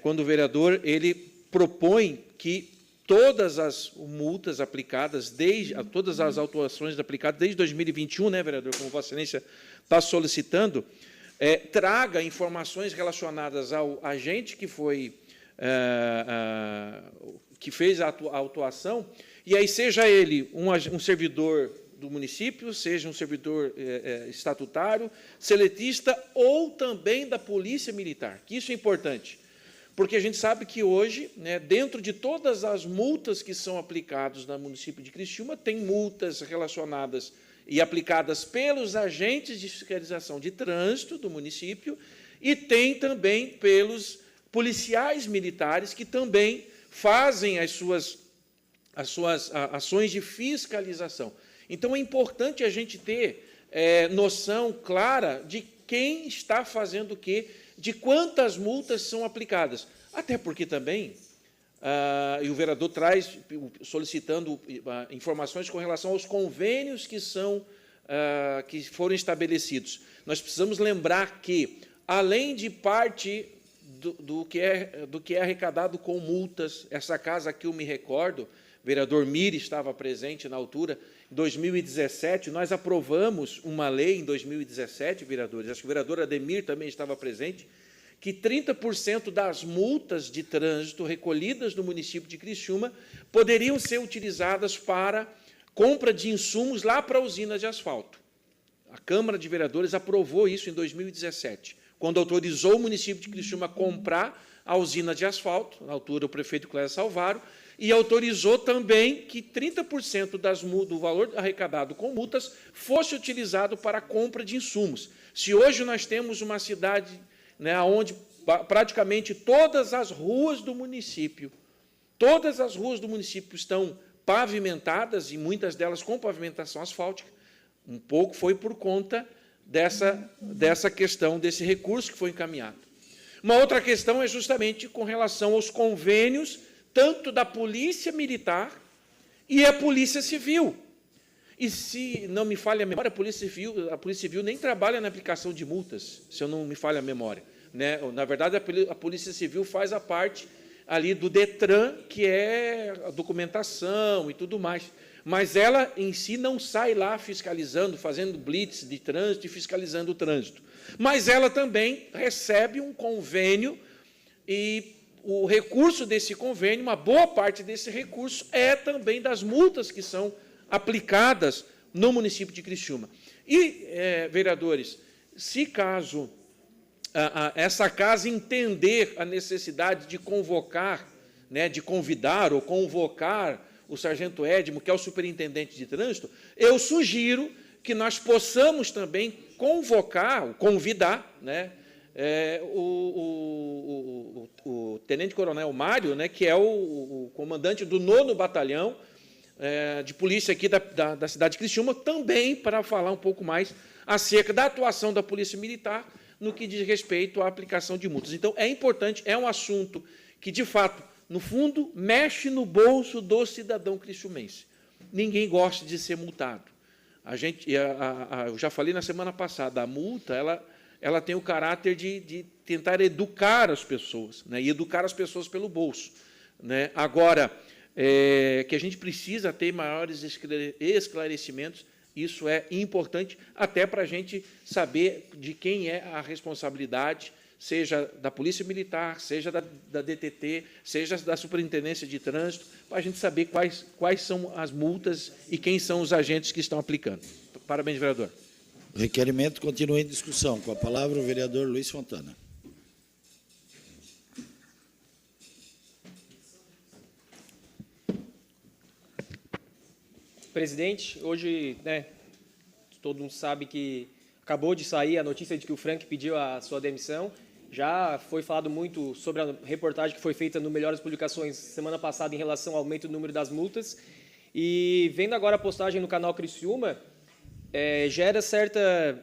Quando o vereador ele propõe que todas as multas aplicadas, todas as autuações aplicadas desde 2021, vereador, como Vossa Excelência está solicitando, traga informações relacionadas ao agente que fez a autuação, e aí seja ele um servidor do município, seja um servidor estatutário, seletista ou também da Polícia Militar, que isso é importante, porque a gente sabe que hoje, dentro de todas as multas que são aplicadas no município de Criciúma, tem multas relacionadas e aplicadas pelos agentes de fiscalização de trânsito do município e tem também pelos policiais militares que também fazem as suas ações de fiscalização. Então, é importante a gente ter noção clara de quem está fazendo o quê, de quantas multas são aplicadas. Até porque também, e o vereador traz, solicitando informações com relação aos convênios que foram estabelecidos. Nós precisamos lembrar que, além de parte do que é arrecadado com multas, essa casa aqui eu me recordo, vereador Miri estava presente na altura. Em 2017, nós aprovamos uma lei, em 2017, vereadores, acho que o vereador Ademir também estava presente, que 30% das multas de trânsito recolhidas no município de Criciúma poderiam ser utilizadas para compra de insumos lá para a usina de asfalto. A Câmara de Vereadores aprovou isso em 2017, quando autorizou o município de Criciúma a comprar a usina de asfalto, na altura o prefeito Clécio Salvaro, e autorizou também que 30% do valor arrecadado com multas fosse utilizado para a compra de insumos. Se hoje nós temos uma cidade, né, onde praticamente todas as ruas do município estão pavimentadas, e muitas delas com pavimentação asfáltica, um pouco foi por conta dessa questão, desse recurso que foi encaminhado. Uma outra questão é justamente com relação aos convênios, tanto da Polícia Militar e a Polícia Civil. E, se não me falha a memória, a Polícia Civil nem trabalha na aplicação de multas, se eu não me falha a memória, né? Na verdade, a Polícia Civil faz a parte ali do DETRAN, que é a documentação e tudo mais. Mas ela, em si, não sai lá fiscalizando, fazendo blitz de trânsito e fiscalizando o trânsito. Mas ela também recebe um convênio, e o recurso desse convênio, uma boa parte desse recurso, é também das multas que são aplicadas no município de Criciúma. E, vereadores, se caso essa casa entender a necessidade de convocar, né, de convidar ou convocar o sargento Edmo, que é o superintendente de trânsito, eu sugiro que nós possamos também convidar, né, o tenente-coronel Mário, né, que é o comandante do 9º Batalhão de Polícia aqui da cidade de Criciúma, também para falar um pouco mais acerca da atuação da Polícia Militar no que diz respeito à aplicação de multas. Então, é importante, é um assunto que, de fato, no fundo, mexe no bolso do cidadão criciumense. Ninguém gosta de ser multado. Eu já falei na semana passada, a multa ela tem o caráter de tentar educar as pessoas, né, e educar as pessoas pelo bolso, né. Agora, que a gente precisa ter maiores esclarecimentos, isso é importante, até para a gente saber de quem é a responsabilidade, seja da Polícia Militar, seja da DTT, seja da Superintendência de Trânsito, para a gente saber quais são as multas e quem são os agentes que estão aplicando. Parabéns, vereador. O requerimento continua em discussão. Com a palavra, o vereador Luiz Fontana. Presidente, hoje, né, todo mundo sabe que acabou de sair a notícia de que o Frank pediu a sua demissão. Já foi falado muito sobre a reportagem que foi feita no Melhores Publicações semana passada em relação ao aumento do número das multas. E vendo agora a postagem no canal Criciúma, gera certa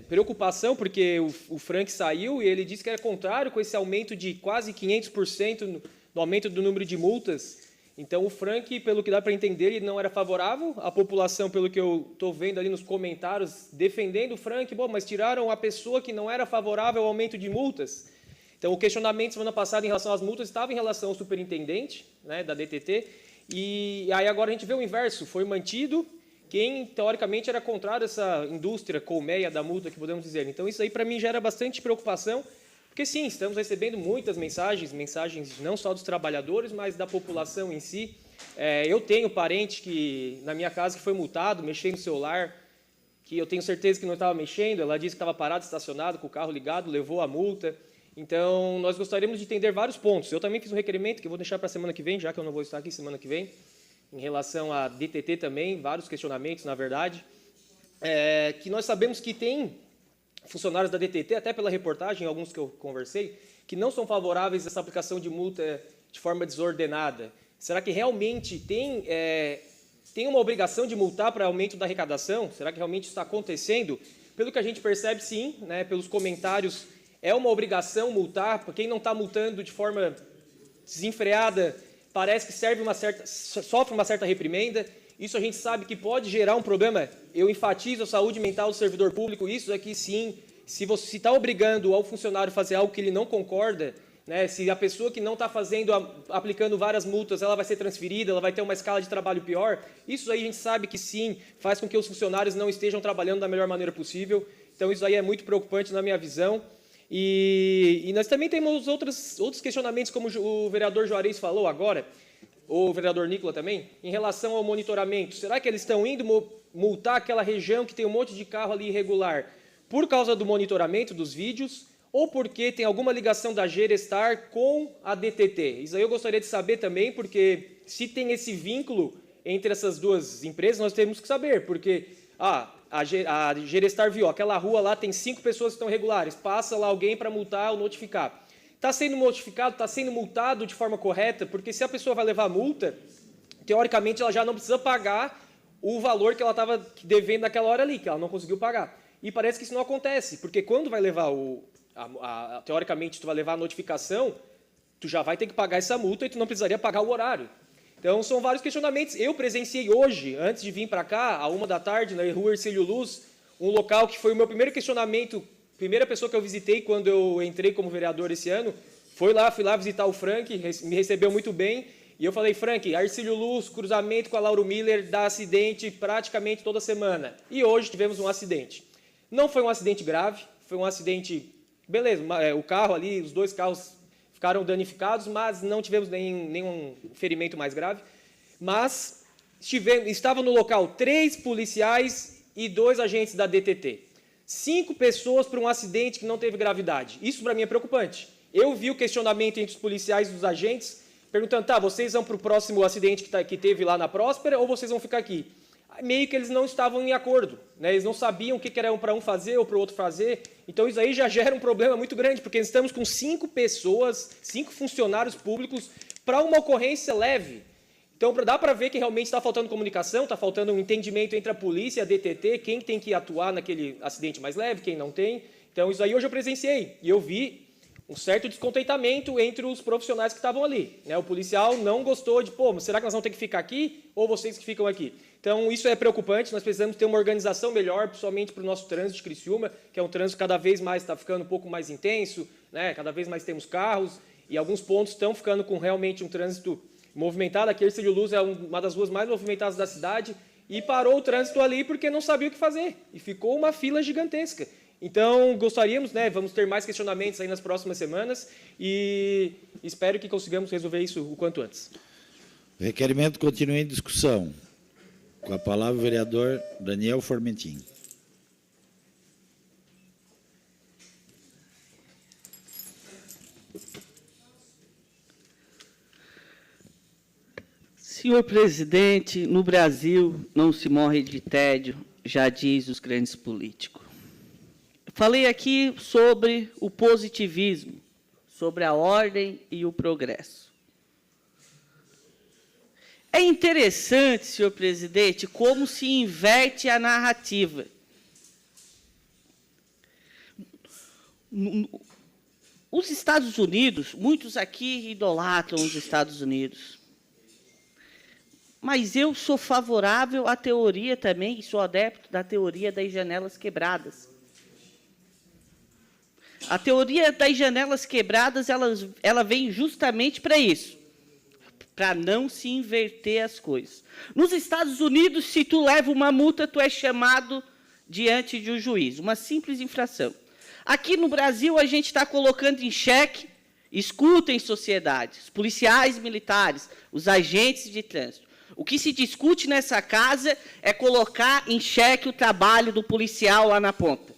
preocupação, porque o Frank saiu e ele disse que era contrário com esse aumento de quase 500% no aumento do número de multas. Então, o Frank, pelo que dá para entender, ele não era favorável. A população, pelo que eu estou vendo ali nos comentários, defendendo o Frank, bom, mas tiraram a pessoa que não era favorável ao aumento de multas. Então, o questionamento semana passada em relação às multas estava em relação ao superintendente, né, da DTT, e aí agora a gente vê o inverso, foi mantido quem, teoricamente, era contrário a essa indústria colmeia da multa, que podemos dizer. Então, isso aí, para mim, gera bastante preocupação, porque, sim, estamos recebendo muitas mensagens não só dos trabalhadores, mas da população em si. Eu tenho parente que, na minha casa, que foi multado, mexendo no celular, que eu tenho certeza que não estava mexendo, ela disse que estava parado, estacionado, com o carro ligado, levou a multa. Então, nós gostaríamos de entender vários pontos. Eu também fiz um requerimento, que eu vou deixar para a semana que vem, já que eu não vou estar aqui semana que vem, em relação à DTT também, vários questionamentos, na verdade, que nós sabemos que tem funcionários da DTT, até pela reportagem, alguns que eu conversei, que não são favoráveis a essa aplicação de multa de forma desordenada. Será que realmente tem uma obrigação de multar para aumento da arrecadação? Será que realmente isso está acontecendo? Pelo que a gente percebe, sim, né, pelos comentários, é uma obrigação multar. Quem não está multando de forma desenfreada, parece que sofre uma certa reprimenda. Isso a gente sabe que pode gerar um problema. Eu enfatizo a saúde mental do servidor público. Isso aqui, sim, se está obrigando ao funcionário a fazer algo que ele não concorda, né? Se a pessoa que não está aplicando várias multas, ela vai ser transferida, ela vai ter uma escala de trabalho pior. Isso aí a gente sabe que sim, faz com que os funcionários não estejam trabalhando da melhor maneira possível. Então isso aí é muito preocupante na minha visão. E nós também temos outros questionamentos, como o vereador Juarez falou agora, ou o vereador Nicola também, em relação ao monitoramento. Será que eles estão indo multar aquela região que tem um monte de carro ali irregular por causa do monitoramento dos vídeos ou porque tem alguma ligação da Gerestar com a DTT? Isso aí eu gostaria de saber também, porque se tem esse vínculo entre essas duas empresas, nós temos que saber, porque a Gerestar viu, aquela rua lá tem 5 pessoas que estão irregulares, passa lá alguém para multar ou notificar. Está sendo notificado, está sendo multado de forma correta, porque se a pessoa vai levar multa, teoricamente ela já não precisa pagar o valor que ela estava devendo naquela hora ali, que ela não conseguiu pagar. E parece que isso não acontece, porque quando vai levar teoricamente, tu vai levar a notificação, tu já vai ter que pagar essa multa e tu não precisaria pagar o horário. Então, são vários questionamentos. Eu presenciei hoje, antes de vir para cá, à 1h, na rua Ercílio Luz, um local que foi o meu primeiro questionamento, primeira pessoa que eu visitei quando eu entrei como vereador esse ano, fui lá visitar o Frank, me recebeu muito bem, e eu falei, Frank, Ercílio Luz, cruzamento com a Lauro Miller, dá acidente praticamente toda semana. E hoje tivemos um acidente. Não foi um acidente grave, foi um acidente, beleza, o carro ali, os 2 carros ficaram danificados, mas não tivemos nenhum ferimento mais grave. Mas estavam no local 3 policiais e 2 agentes da DTT. 5 pessoas para um acidente que não teve gravidade. Isso para mim é preocupante. Eu vi o questionamento entre os policiais e os agentes, perguntando, vocês vão para o próximo acidente que teve lá na Próspera ou vocês vão ficar aqui? Meio que eles não estavam em acordo, né? Eles não sabiam o que era para um fazer ou para o outro fazer. Então isso aí já gera um problema muito grande, porque estamos com 5 pessoas, 5 funcionários públicos para uma ocorrência leve. Então dá para ver que realmente está faltando comunicação, está faltando um entendimento entre a polícia e a DTT, quem tem que atuar naquele acidente mais leve, quem não tem. Então isso aí hoje eu presenciei e eu vi um certo descontentamento entre os profissionais que estavam ali, né? O policial não gostou de, será que nós vamos ter que ficar aqui ou vocês que ficam aqui? Então, isso é preocupante, nós precisamos ter uma organização melhor, principalmente para o nosso trânsito de Criciúma, que é um trânsito que cada vez mais está ficando um pouco mais intenso, né? Cada vez mais temos carros, e alguns pontos estão ficando com realmente um trânsito movimentado. Aqui, Ercílio Luz é uma das ruas mais movimentadas da cidade, e parou o trânsito ali porque não sabia o que fazer, e ficou uma fila gigantesca. Então, gostaríamos, vamos ter mais questionamentos aí nas próximas semanas, e espero que consigamos resolver isso o quanto antes. O requerimento continua em discussão. Com a palavra, o vereador Daniel Formentin. Senhor presidente, no Brasil não se morre de tédio, já diz os grandes políticos. Falei aqui sobre o positivismo, sobre a ordem e o progresso. É interessante, senhor presidente, como se inverte a narrativa. Os Estados Unidos, muitos aqui idolatram os Estados Unidos. Mas eu sou favorável à teoria também, e sou adepto da teoria das janelas quebradas. A teoria das janelas quebradas, ela vem justamente para isso. Para não se inverter as coisas. Nos Estados Unidos, se tu leva uma multa, tu é chamado diante de um juiz, uma simples infração. Aqui no Brasil, a gente está colocando em xeque, escutem sociedade, os policiais militares, os agentes de trânsito. O que se discute nessa casa é colocar em xeque o trabalho do policial lá na ponta.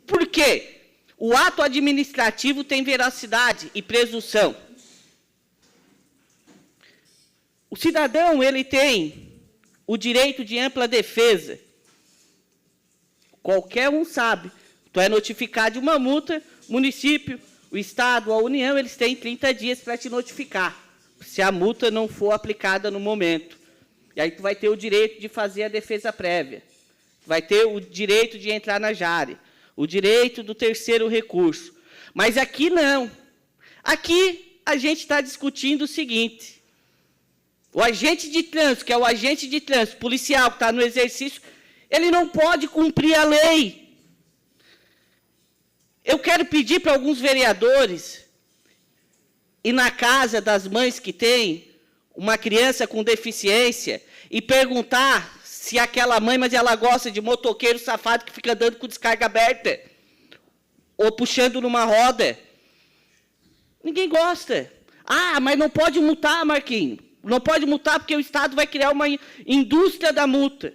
Por quê? O ato administrativo tem veracidade e presunção. O cidadão, ele tem o direito de ampla defesa. Qualquer um sabe. Tu é notificado de uma multa, o município, o Estado, a União, eles têm 30 dias para te notificar, se a multa não for aplicada no momento. E aí tu vai ter o direito de fazer a defesa prévia. Vai ter o direito de entrar na JARE, o direito do terceiro recurso. Mas aqui não. Aqui a gente está discutindo o seguinte: o agente de trânsito, que é o agente de trânsito policial que está no exercício, ele não pode cumprir a lei. Eu quero pedir para alguns vereadores ir na casa das mães que têm uma criança com deficiência e perguntar se aquela mãe, mas ela gosta de motoqueiro safado que fica andando com descarga aberta ou puxando numa roda. Ninguém gosta. Ah, mas não pode multar, Marquinhos. Não pode multar porque o Estado vai criar uma indústria da multa.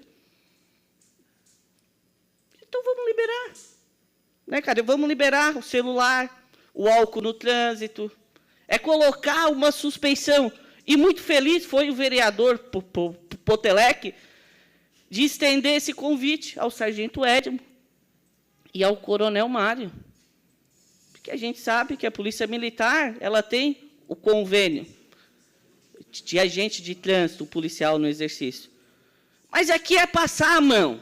Então vamos liberar. Né, cara? Vamos liberar o celular, o álcool no trânsito. É colocar uma suspeição. E muito feliz foi o vereador Potelec de estender esse convite ao sargento Edmo e ao coronel Mário. Porque a gente sabe que a Polícia Militar ela tem o convênio de agente de trânsito policial no exercício. Mas aqui é passar a mão.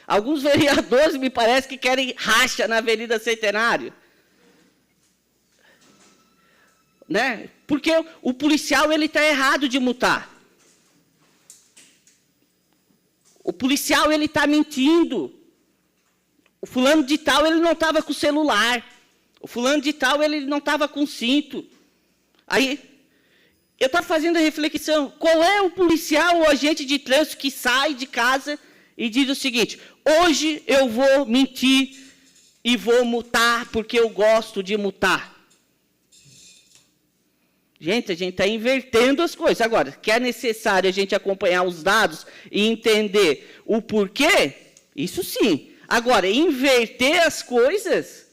Alguns vereadores me parece que querem racha na Avenida Centenário. Né? Porque o policial ele está errado de multar. O policial ele está mentindo. O fulano de tal ele não estava com celular. O fulano de tal ele não estava com cinto. Aí eu estava fazendo a reflexão: qual é o policial ou agente de trânsito que sai de casa e diz o seguinte: hoje eu vou mentir e vou multar porque eu gosto de multar? Gente, a gente está invertendo as coisas. Agora, que é necessário a gente acompanhar os dados e entender o porquê, isso sim. Agora, inverter as coisas,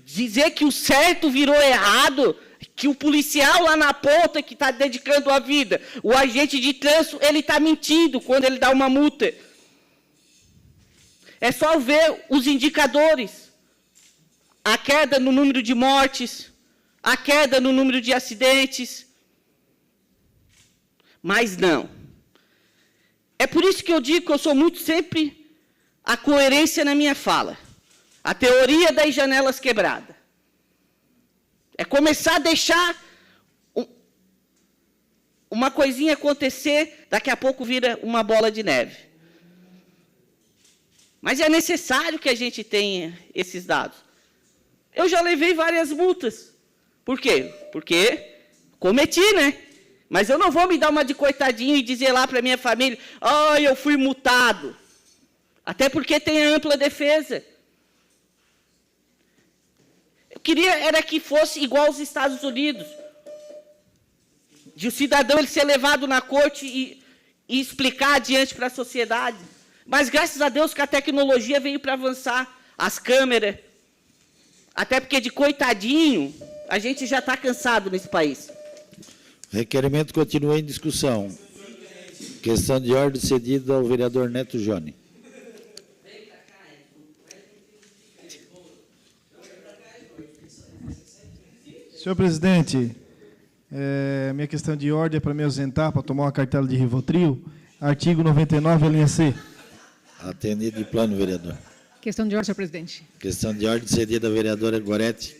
dizer que o certo virou errado, que o policial lá na ponta que está dedicando a vida, o agente de trânsito, ele está mentindo quando ele dá uma multa. É só ver os indicadores. A queda no número de mortes, a queda no número de acidentes. Mas não. É por isso que eu digo que eu sou muito sempre a coerência na minha fala. A teoria das janelas quebradas. É começar a deixar uma coisinha acontecer, daqui a pouco vira uma bola de neve. Mas é necessário que a gente tenha esses dados. Eu já levei várias multas. Por quê? Porque cometi, né? Mas eu não vou me dar uma de coitadinho e dizer lá para minha família: "Ah, eu fui multado". Até porque tem a ampla defesa. Eu queria era que fosse igual aos Estados Unidos. De o cidadão ele ser levado na corte e explicar adiante para a sociedade. Mas graças a Deus que a tecnologia veio para avançar. As câmeras. Até porque de coitadinho a gente já está cansado nesse país. Requerimento continua em discussão. Questão de ordem cedida ao vereador Neto Joni. Senhor presidente, minha questão de ordem é para me ausentar, para tomar uma cartela de Rivotril. Artigo 99, linha C. Atendido de plano, vereador. Questão de ordem, senhor presidente. Questão de ordem cedida à vereadora Gorete.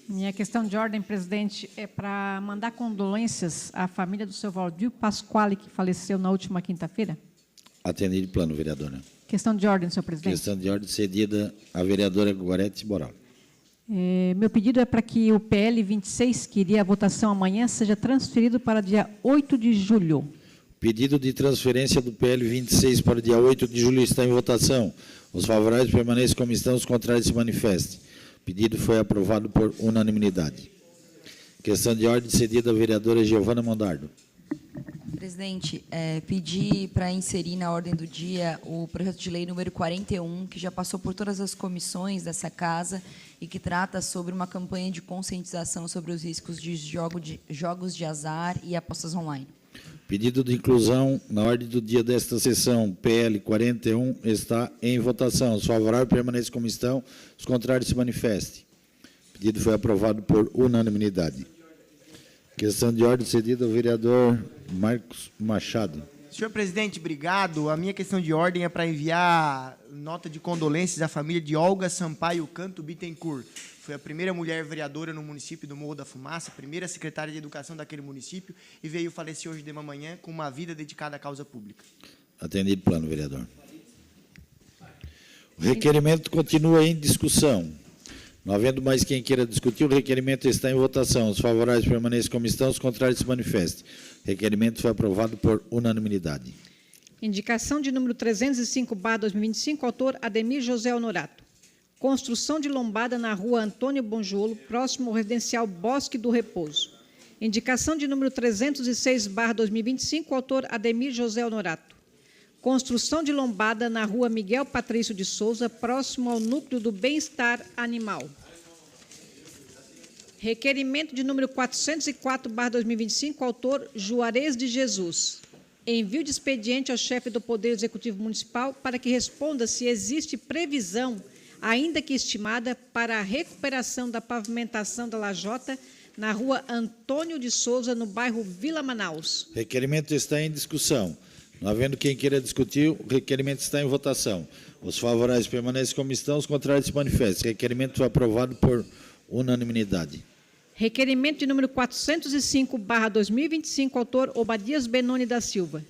Minha questão de ordem, presidente, é para mandar condolências à família do seu Valdir Pasquale, que faleceu na última quinta-feira. Atendido de plano, vereadora. Questão de ordem, senhor presidente. Questão de ordem cedida à vereadora Gorete Boral. Meu pedido é para que o PL 26, que iria à votação amanhã, seja transferido para dia 8 de julho. Pedido de transferência do PL 26 para o dia 8 de julho está em votação. Os favoráveis permaneçam como estão, os contrários se manifestem. O pedido foi aprovado por unanimidade. Questão de ordem cedida à vereadora Giovana Mondardo. Presidente, pedi para inserir na ordem do dia o projeto de lei número 41, que já passou por todas as comissões dessa casa e que trata sobre uma campanha de conscientização sobre os riscos de jogos de azar e apostas online. Pedido de inclusão na ordem do dia desta sessão, PL 41, está em votação. Os favoráveis permaneçam como estão, os contrários se manifestem. O pedido foi aprovado por unanimidade. Questão de ordem cedida ao vereador Marcos Machado. Senhor presidente, obrigado. A minha questão de ordem é para enviar nota de condolências à família de Olga Sampaio Canto Bittencourt, foi a primeira mulher vereadora no município do Morro da Fumaça, primeira secretária de educação daquele município, e veio falecer hoje de manhã com uma vida dedicada à causa pública. Atendido o plano, vereador. O requerimento continua em discussão. Não havendo mais quem queira discutir, o requerimento está em votação. Os favoráveis permaneçam como estão, os contrários se manifestem. O requerimento foi aprovado por unanimidade. Indicação de número 305/2025, autor Ademir José Honorato. Construção de lombada na rua Antônio Bonjolo, próximo ao residencial Bosque do Repouso. Indicação de número 306/2025, autor Ademir José Honorato. Construção de lombada na rua Miguel Patrício de Souza, próximo ao núcleo do bem-estar animal. Requerimento de número 404/2025, autor Juarez de Jesus. Envio de expediente ao chefe do Poder Executivo Municipal para que responda se existe previsão, ainda que estimada, para a recuperação da pavimentação da lajota na rua Antônio de Souza, no bairro Vila Manaus. O requerimento está em discussão. Não havendo quem queira discutir, o requerimento está em votação. Os favoráveis permanecem como estão, os contrários se manifestem. O requerimento foi aprovado por unanimidade. Requerimento de número 405/2025, autor Obadias Benoni da Silva.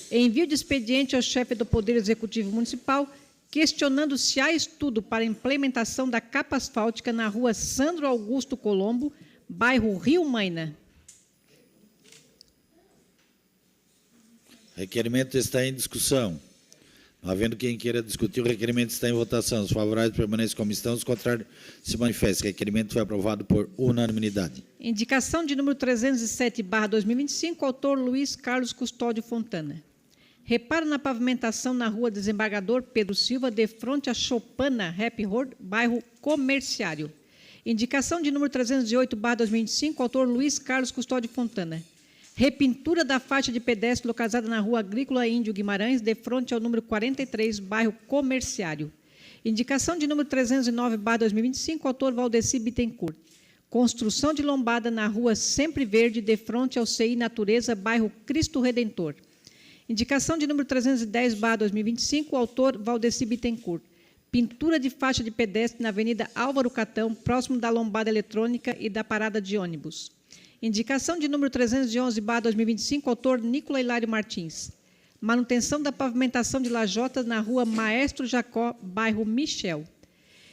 Envio de expediente ao chefe do Poder Executivo Municipal, questionando se há estudo para a implementação da capa asfáltica na rua Sandro Augusto Colombo, bairro Rio Maina. Requerimento está em discussão. Não havendo quem queira discutir, o requerimento está em votação. Os favoráveis permanecem como estão, os contrários se manifestem. O requerimento foi aprovado por unanimidade. Indicação de número 307/2025, autor Luiz Carlos Custódio Fontana. Reparo na pavimentação na rua Desembargador Pedro Silva, de frente a Chopana Happy Road, bairro Comerciário. Indicação de número 308/2025, autor Luiz Carlos Custódio Fontana. Repintura da faixa de pedestre localizada na rua Agrícola Índio Guimarães, de frente ao número 43, bairro Comerciário. Indicação de número 309/2025, autor Valdeci Bittencourt. Construção de lombada na rua Sempre Verde, de frente ao CI Natureza, bairro Cristo Redentor. Indicação de número 310/2025, autor Valdeci Bittencourt. Pintura de faixa de pedestre na Avenida Álvaro Catão, próximo da lombada eletrônica e da parada de ônibus. Indicação de número 311/2025, autor Nicola Hilário Martins. Manutenção da pavimentação de lajotas na rua Maestro Jacó, bairro Michel.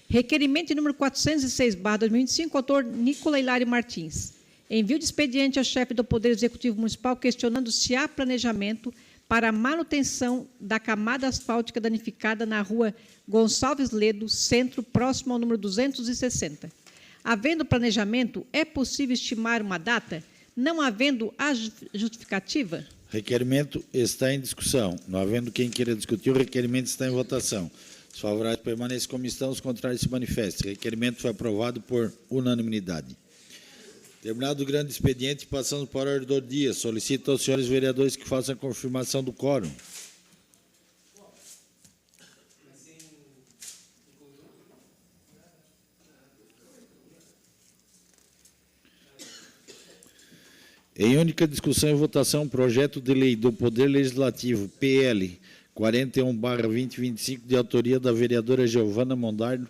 Requerimento de número 406/2025, autor Nicola Hilário Martins. Envio de expediente ao chefe do Poder Executivo Municipal questionando se há planejamento para a manutenção da camada asfáltica danificada na rua Gonçalves Ledo, centro, próximo ao número 260. Havendo planejamento, é possível estimar uma data? Não havendo a justificativa? Requerimento está em discussão. Não havendo quem queira discutir, o requerimento está em votação. Os favoráveis permanecem como estão, os contrários se manifestem. O requerimento foi aprovado por unanimidade. Terminado o grande expediente, passamos para a ordem do dia. Solicito aos senhores vereadores que façam a confirmação do quórum. Em única discussão e votação, projeto de lei do Poder Legislativo, PL 41/2025, de autoria da vereadora Giovana Mondardo,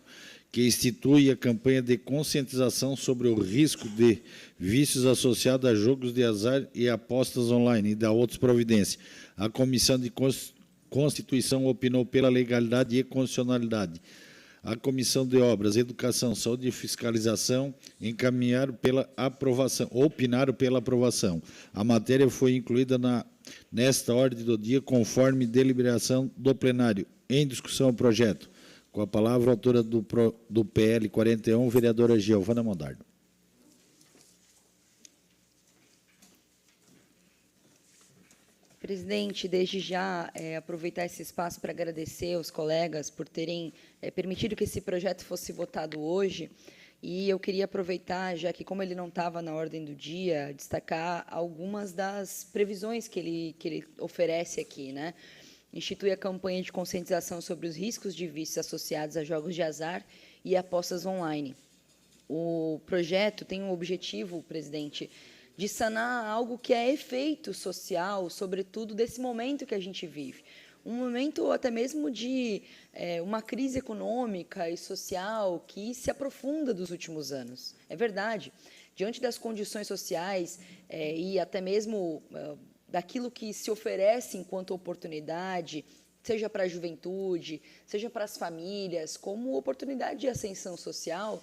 que institui a campanha de conscientização sobre o risco de vícios associados a jogos de azar e apostas online e da outras providências. A Comissão de Constituição opinou pela legalidade e constitucionalidade. A Comissão de Obras, Educação, Saúde e Fiscalização opinaram pela aprovação. A matéria foi incluída nesta ordem do dia, conforme deliberação do plenário. Em discussão o projeto. Com a palavra, a autora do PL 41, vereadora Giovana Mondardo. Presidente, desde já aproveitar esse espaço para agradecer aos colegas por terem permitido que esse projeto fosse votado hoje. E eu queria aproveitar, já que como ele não estava na ordem do dia, destacar algumas das previsões que ele oferece aqui, né? Institui a campanha de conscientização sobre os riscos de vícios associados a jogos de azar e apostas online. O projeto tem o objetivo, presidente, de sanar algo que é efeito social, sobretudo desse momento que a gente vive. um momento até mesmo de uma crise econômica e social que se aprofunda dos últimos anos. É verdade. Diante das condições sociais e até mesmo daquilo que se oferece enquanto oportunidade, seja para a juventude, seja para as famílias, como oportunidade de ascensão social,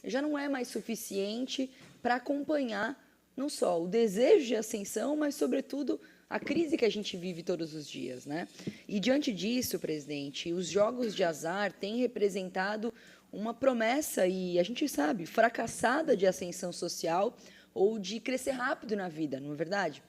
já não é mais suficiente para acompanhar não só o desejo de ascensão, mas, sobretudo, a crise que a gente vive todos os dias, né? E, diante disso, presidente, os jogos de azar têm representado uma promessa, e a gente sabe, fracassada de ascensão social ou de crescer rápido na vida, não é verdade?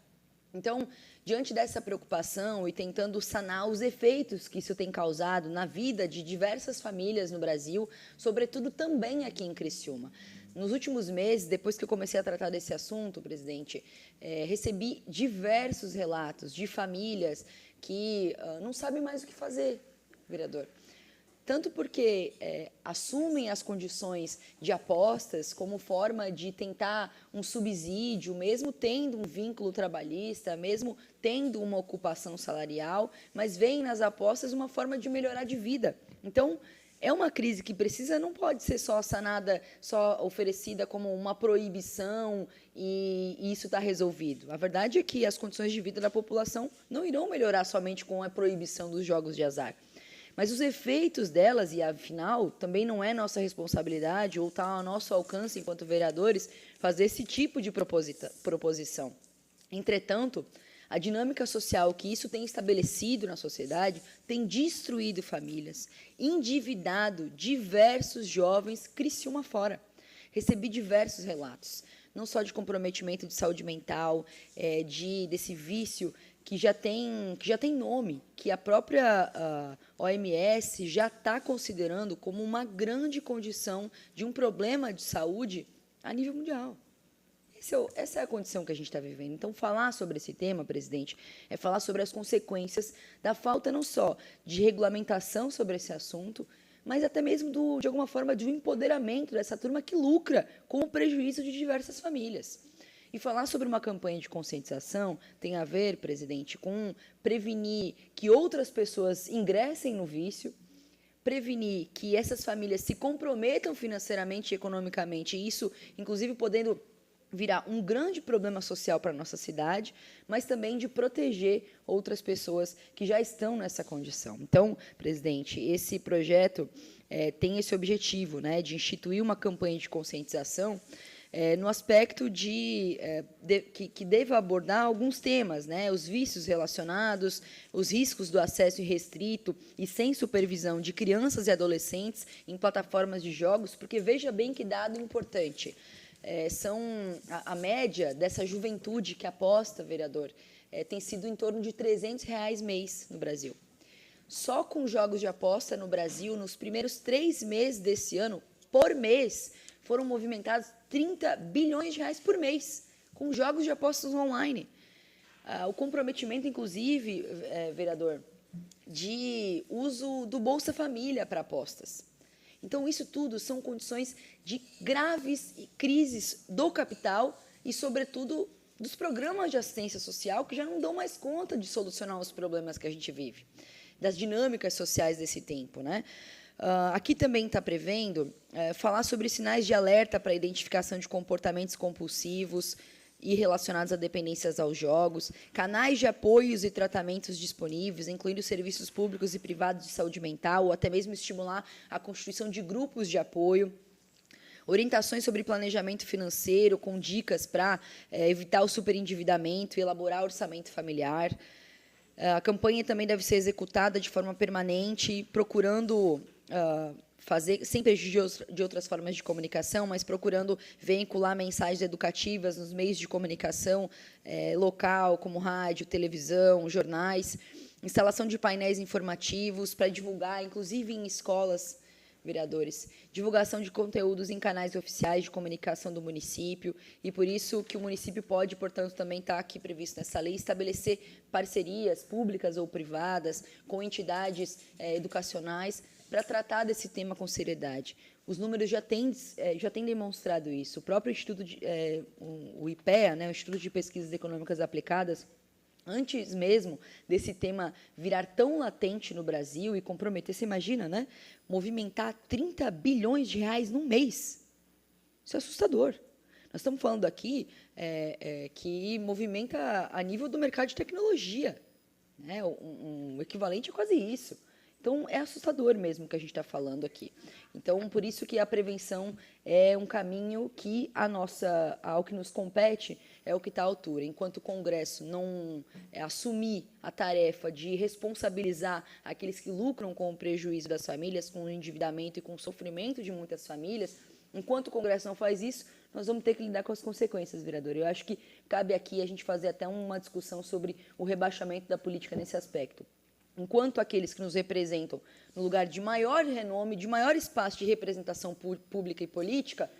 Então, diante dessa preocupação e tentando sanar os efeitos que isso tem causado na vida de diversas famílias no Brasil, sobretudo também aqui em Criciúma. Nos últimos meses, depois que eu comecei a tratar desse assunto, presidente, recebi diversos relatos de famílias que não sabem mais o que fazer, vereador. Tanto porque assumem as condições de apostas como forma de tentar um subsídio, mesmo tendo um vínculo trabalhista, mesmo tendo uma ocupação salarial, mas veem nas apostas uma forma de melhorar de vida. Então, é uma crise que não pode ser só sanada, só oferecida como uma proibição e isso está resolvido. A verdade é que as condições de vida da população não irão melhorar somente com a proibição dos jogos de azar. Mas os efeitos delas, e afinal, também não é nossa responsabilidade ou está ao nosso alcance, enquanto vereadores, fazer esse tipo de proposição. Entretanto, a dinâmica social que isso tem estabelecido na sociedade tem destruído famílias, endividado diversos jovens Criciúma fora. Recebi diversos relatos, não só de comprometimento de saúde mental, desse vício que já tem nome, que a própria OMS já está considerando como uma grande condição de um problema de saúde a nível mundial. Essa é a condição que a gente está vivendo. Então, falar sobre esse tema, presidente, é falar sobre as consequências da falta não só de regulamentação sobre esse assunto, mas até mesmo, de alguma forma, de um empoderamento dessa turma que lucra com o prejuízo de diversas famílias. E falar sobre uma campanha de conscientização tem a ver, presidente, com prevenir que outras pessoas ingressem no vício, prevenir que essas famílias se comprometam financeiramente e economicamente, e isso, inclusive, podendo virar um grande problema social para a nossa cidade, mas também de proteger outras pessoas que já estão nessa condição. Então, presidente, esse projeto tem esse objetivo, né, de instituir uma campanha de conscientização no aspecto que deva abordar alguns temas, né, os vícios relacionados, os riscos do acesso irrestrito e sem supervisão de crianças e adolescentes em plataformas de jogos, porque veja bem que dado importante. A média dessa juventude que aposta, vereador, tem sido em torno de R$300 mês no Brasil. Só com jogos de aposta no Brasil, nos primeiros 3 meses desse ano, por mês, foram movimentados 30 bilhões de reais por mês, com jogos de apostas online. O comprometimento, inclusive, vereador, de uso do Bolsa Família para apostas. Então, isso tudo são condições de graves crises do capital e, sobretudo, dos programas de assistência social que já não dão mais conta de solucionar os problemas que a gente vive, das dinâmicas sociais desse tempo, né? Aqui também está prevendo falar sobre sinais de alerta para a identificação de comportamentos compulsivos e relacionados a dependências aos jogos, canais de apoios e tratamentos disponíveis, incluindo serviços públicos e privados de saúde mental, ou até mesmo estimular a constituição de grupos de apoio, orientações sobre planejamento financeiro, com dicas para evitar o superendividamento e elaborar orçamento familiar. A campanha também deve ser executada de forma permanente, procurando fazer, sem prejuízo de outras formas de comunicação, mas procurando vincular mensagens educativas nos meios de comunicação local, como rádio, televisão, jornais, instalação de painéis informativos para divulgar, inclusive em escolas, vereadores, divulgação de conteúdos em canais oficiais de comunicação do município, e por isso que o município pode, portanto, também está aqui previsto nessa lei, estabelecer parcerias públicas ou privadas com entidades educacionais para tratar desse tema com seriedade. Os números já têm demonstrado isso. O próprio Instituto, o IPEA, né, o Instituto de Pesquisas Econômicas Aplicadas, Antes mesmo desse tema virar tão latente no Brasil e comprometer, você imagina, né? Movimentar 30 bilhões de reais num mês. Isso é assustador. Nós estamos falando aqui que movimenta a nível do mercado de tecnologia. Né? Um equivalente a quase isso. Então, é assustador mesmo o que a gente está falando aqui. Então, por isso que a prevenção é um caminho que ao que nos compete é o que está à altura. Enquanto o Congresso não assumir a tarefa de responsabilizar aqueles que lucram com o prejuízo das famílias, com o endividamento e com o sofrimento de muitas famílias, enquanto o Congresso não faz isso, nós vamos ter que lidar com as consequências, vereador. Eu acho que cabe aqui a gente fazer até uma discussão sobre o rebaixamento da política nesse aspecto. Enquanto aqueles que nos representam no lugar de maior renome, de maior espaço de representação pública e política,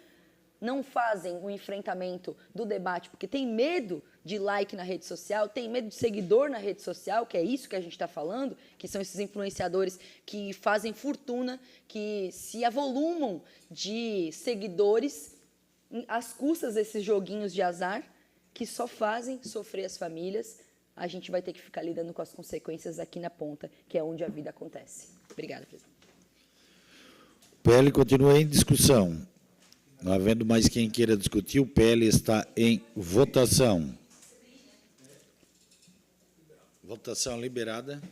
não fazem o enfrentamento do debate, porque tem medo de like na rede social, tem medo de seguidor na rede social, que é isso que a gente está falando, que são esses influenciadores que fazem fortuna, que se avolumam de seguidores às custas desses joguinhos de azar, que só fazem sofrer as famílias. A gente vai ter que ficar lidando com as consequências aqui na ponta, que é onde a vida acontece. Obrigada, presidente. O PL continua em discussão. Não havendo mais quem queira discutir, o PL está em votação. Votação liberada.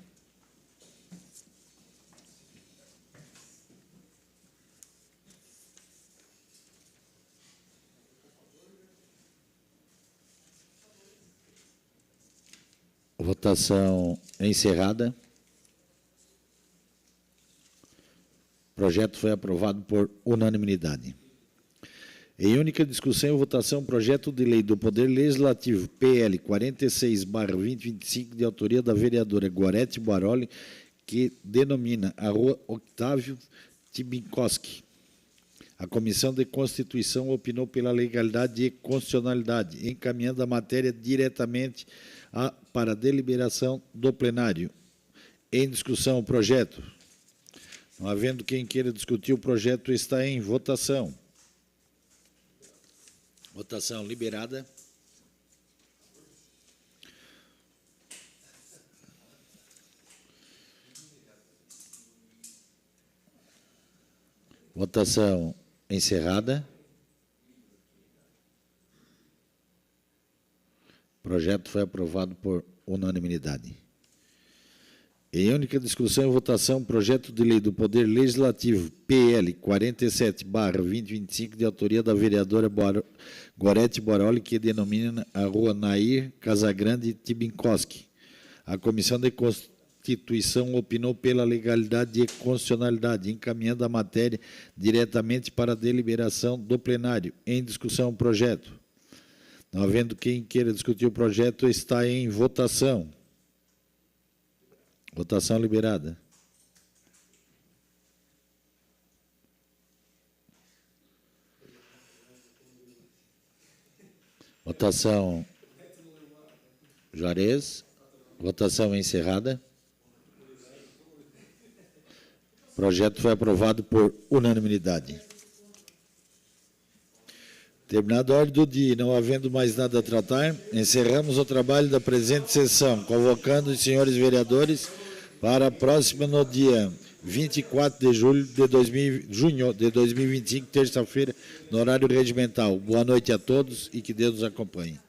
Votação encerrada. O projeto foi aprovado por unanimidade. Em única discussão e votação, projeto de lei do Poder Legislativo, PL 46/2025, de autoria da vereadora Gorete Baroli, que denomina a Rua Octávio Tibinkowski. A Comissão de Constituição opinou pela legalidade e constitucionalidade, encaminhando a matéria diretamente para deliberação do plenário. Em discussão o projeto. Não havendo quem queira discutir, o projeto está em votação. Votação liberada. Votação encerrada. O projeto foi aprovado por unanimidade. Em única discussão e votação, projeto de lei do Poder Legislativo, PL 47/2025, de autoria da vereadora Gorete Baroli, que denomina a Rua Nair Casagrande Tibinkowski. A Comissão de Constituição opinou pela legalidade e constitucionalidade, encaminhando a matéria diretamente para a deliberação do plenário. Em discussão o projeto. Não havendo quem queira discutir o projeto, está em votação. Votação liberada. Votação Juarez. Votação encerrada. O projeto foi aprovado por unanimidade. Terminada a ordem do dia, não havendo mais nada a tratar, encerramos o trabalho da presente sessão, convocando os senhores vereadores para a próxima no dia 24 de junho de 2025, terça-feira, no horário regimental. Boa noite a todos e que Deus nos acompanhe.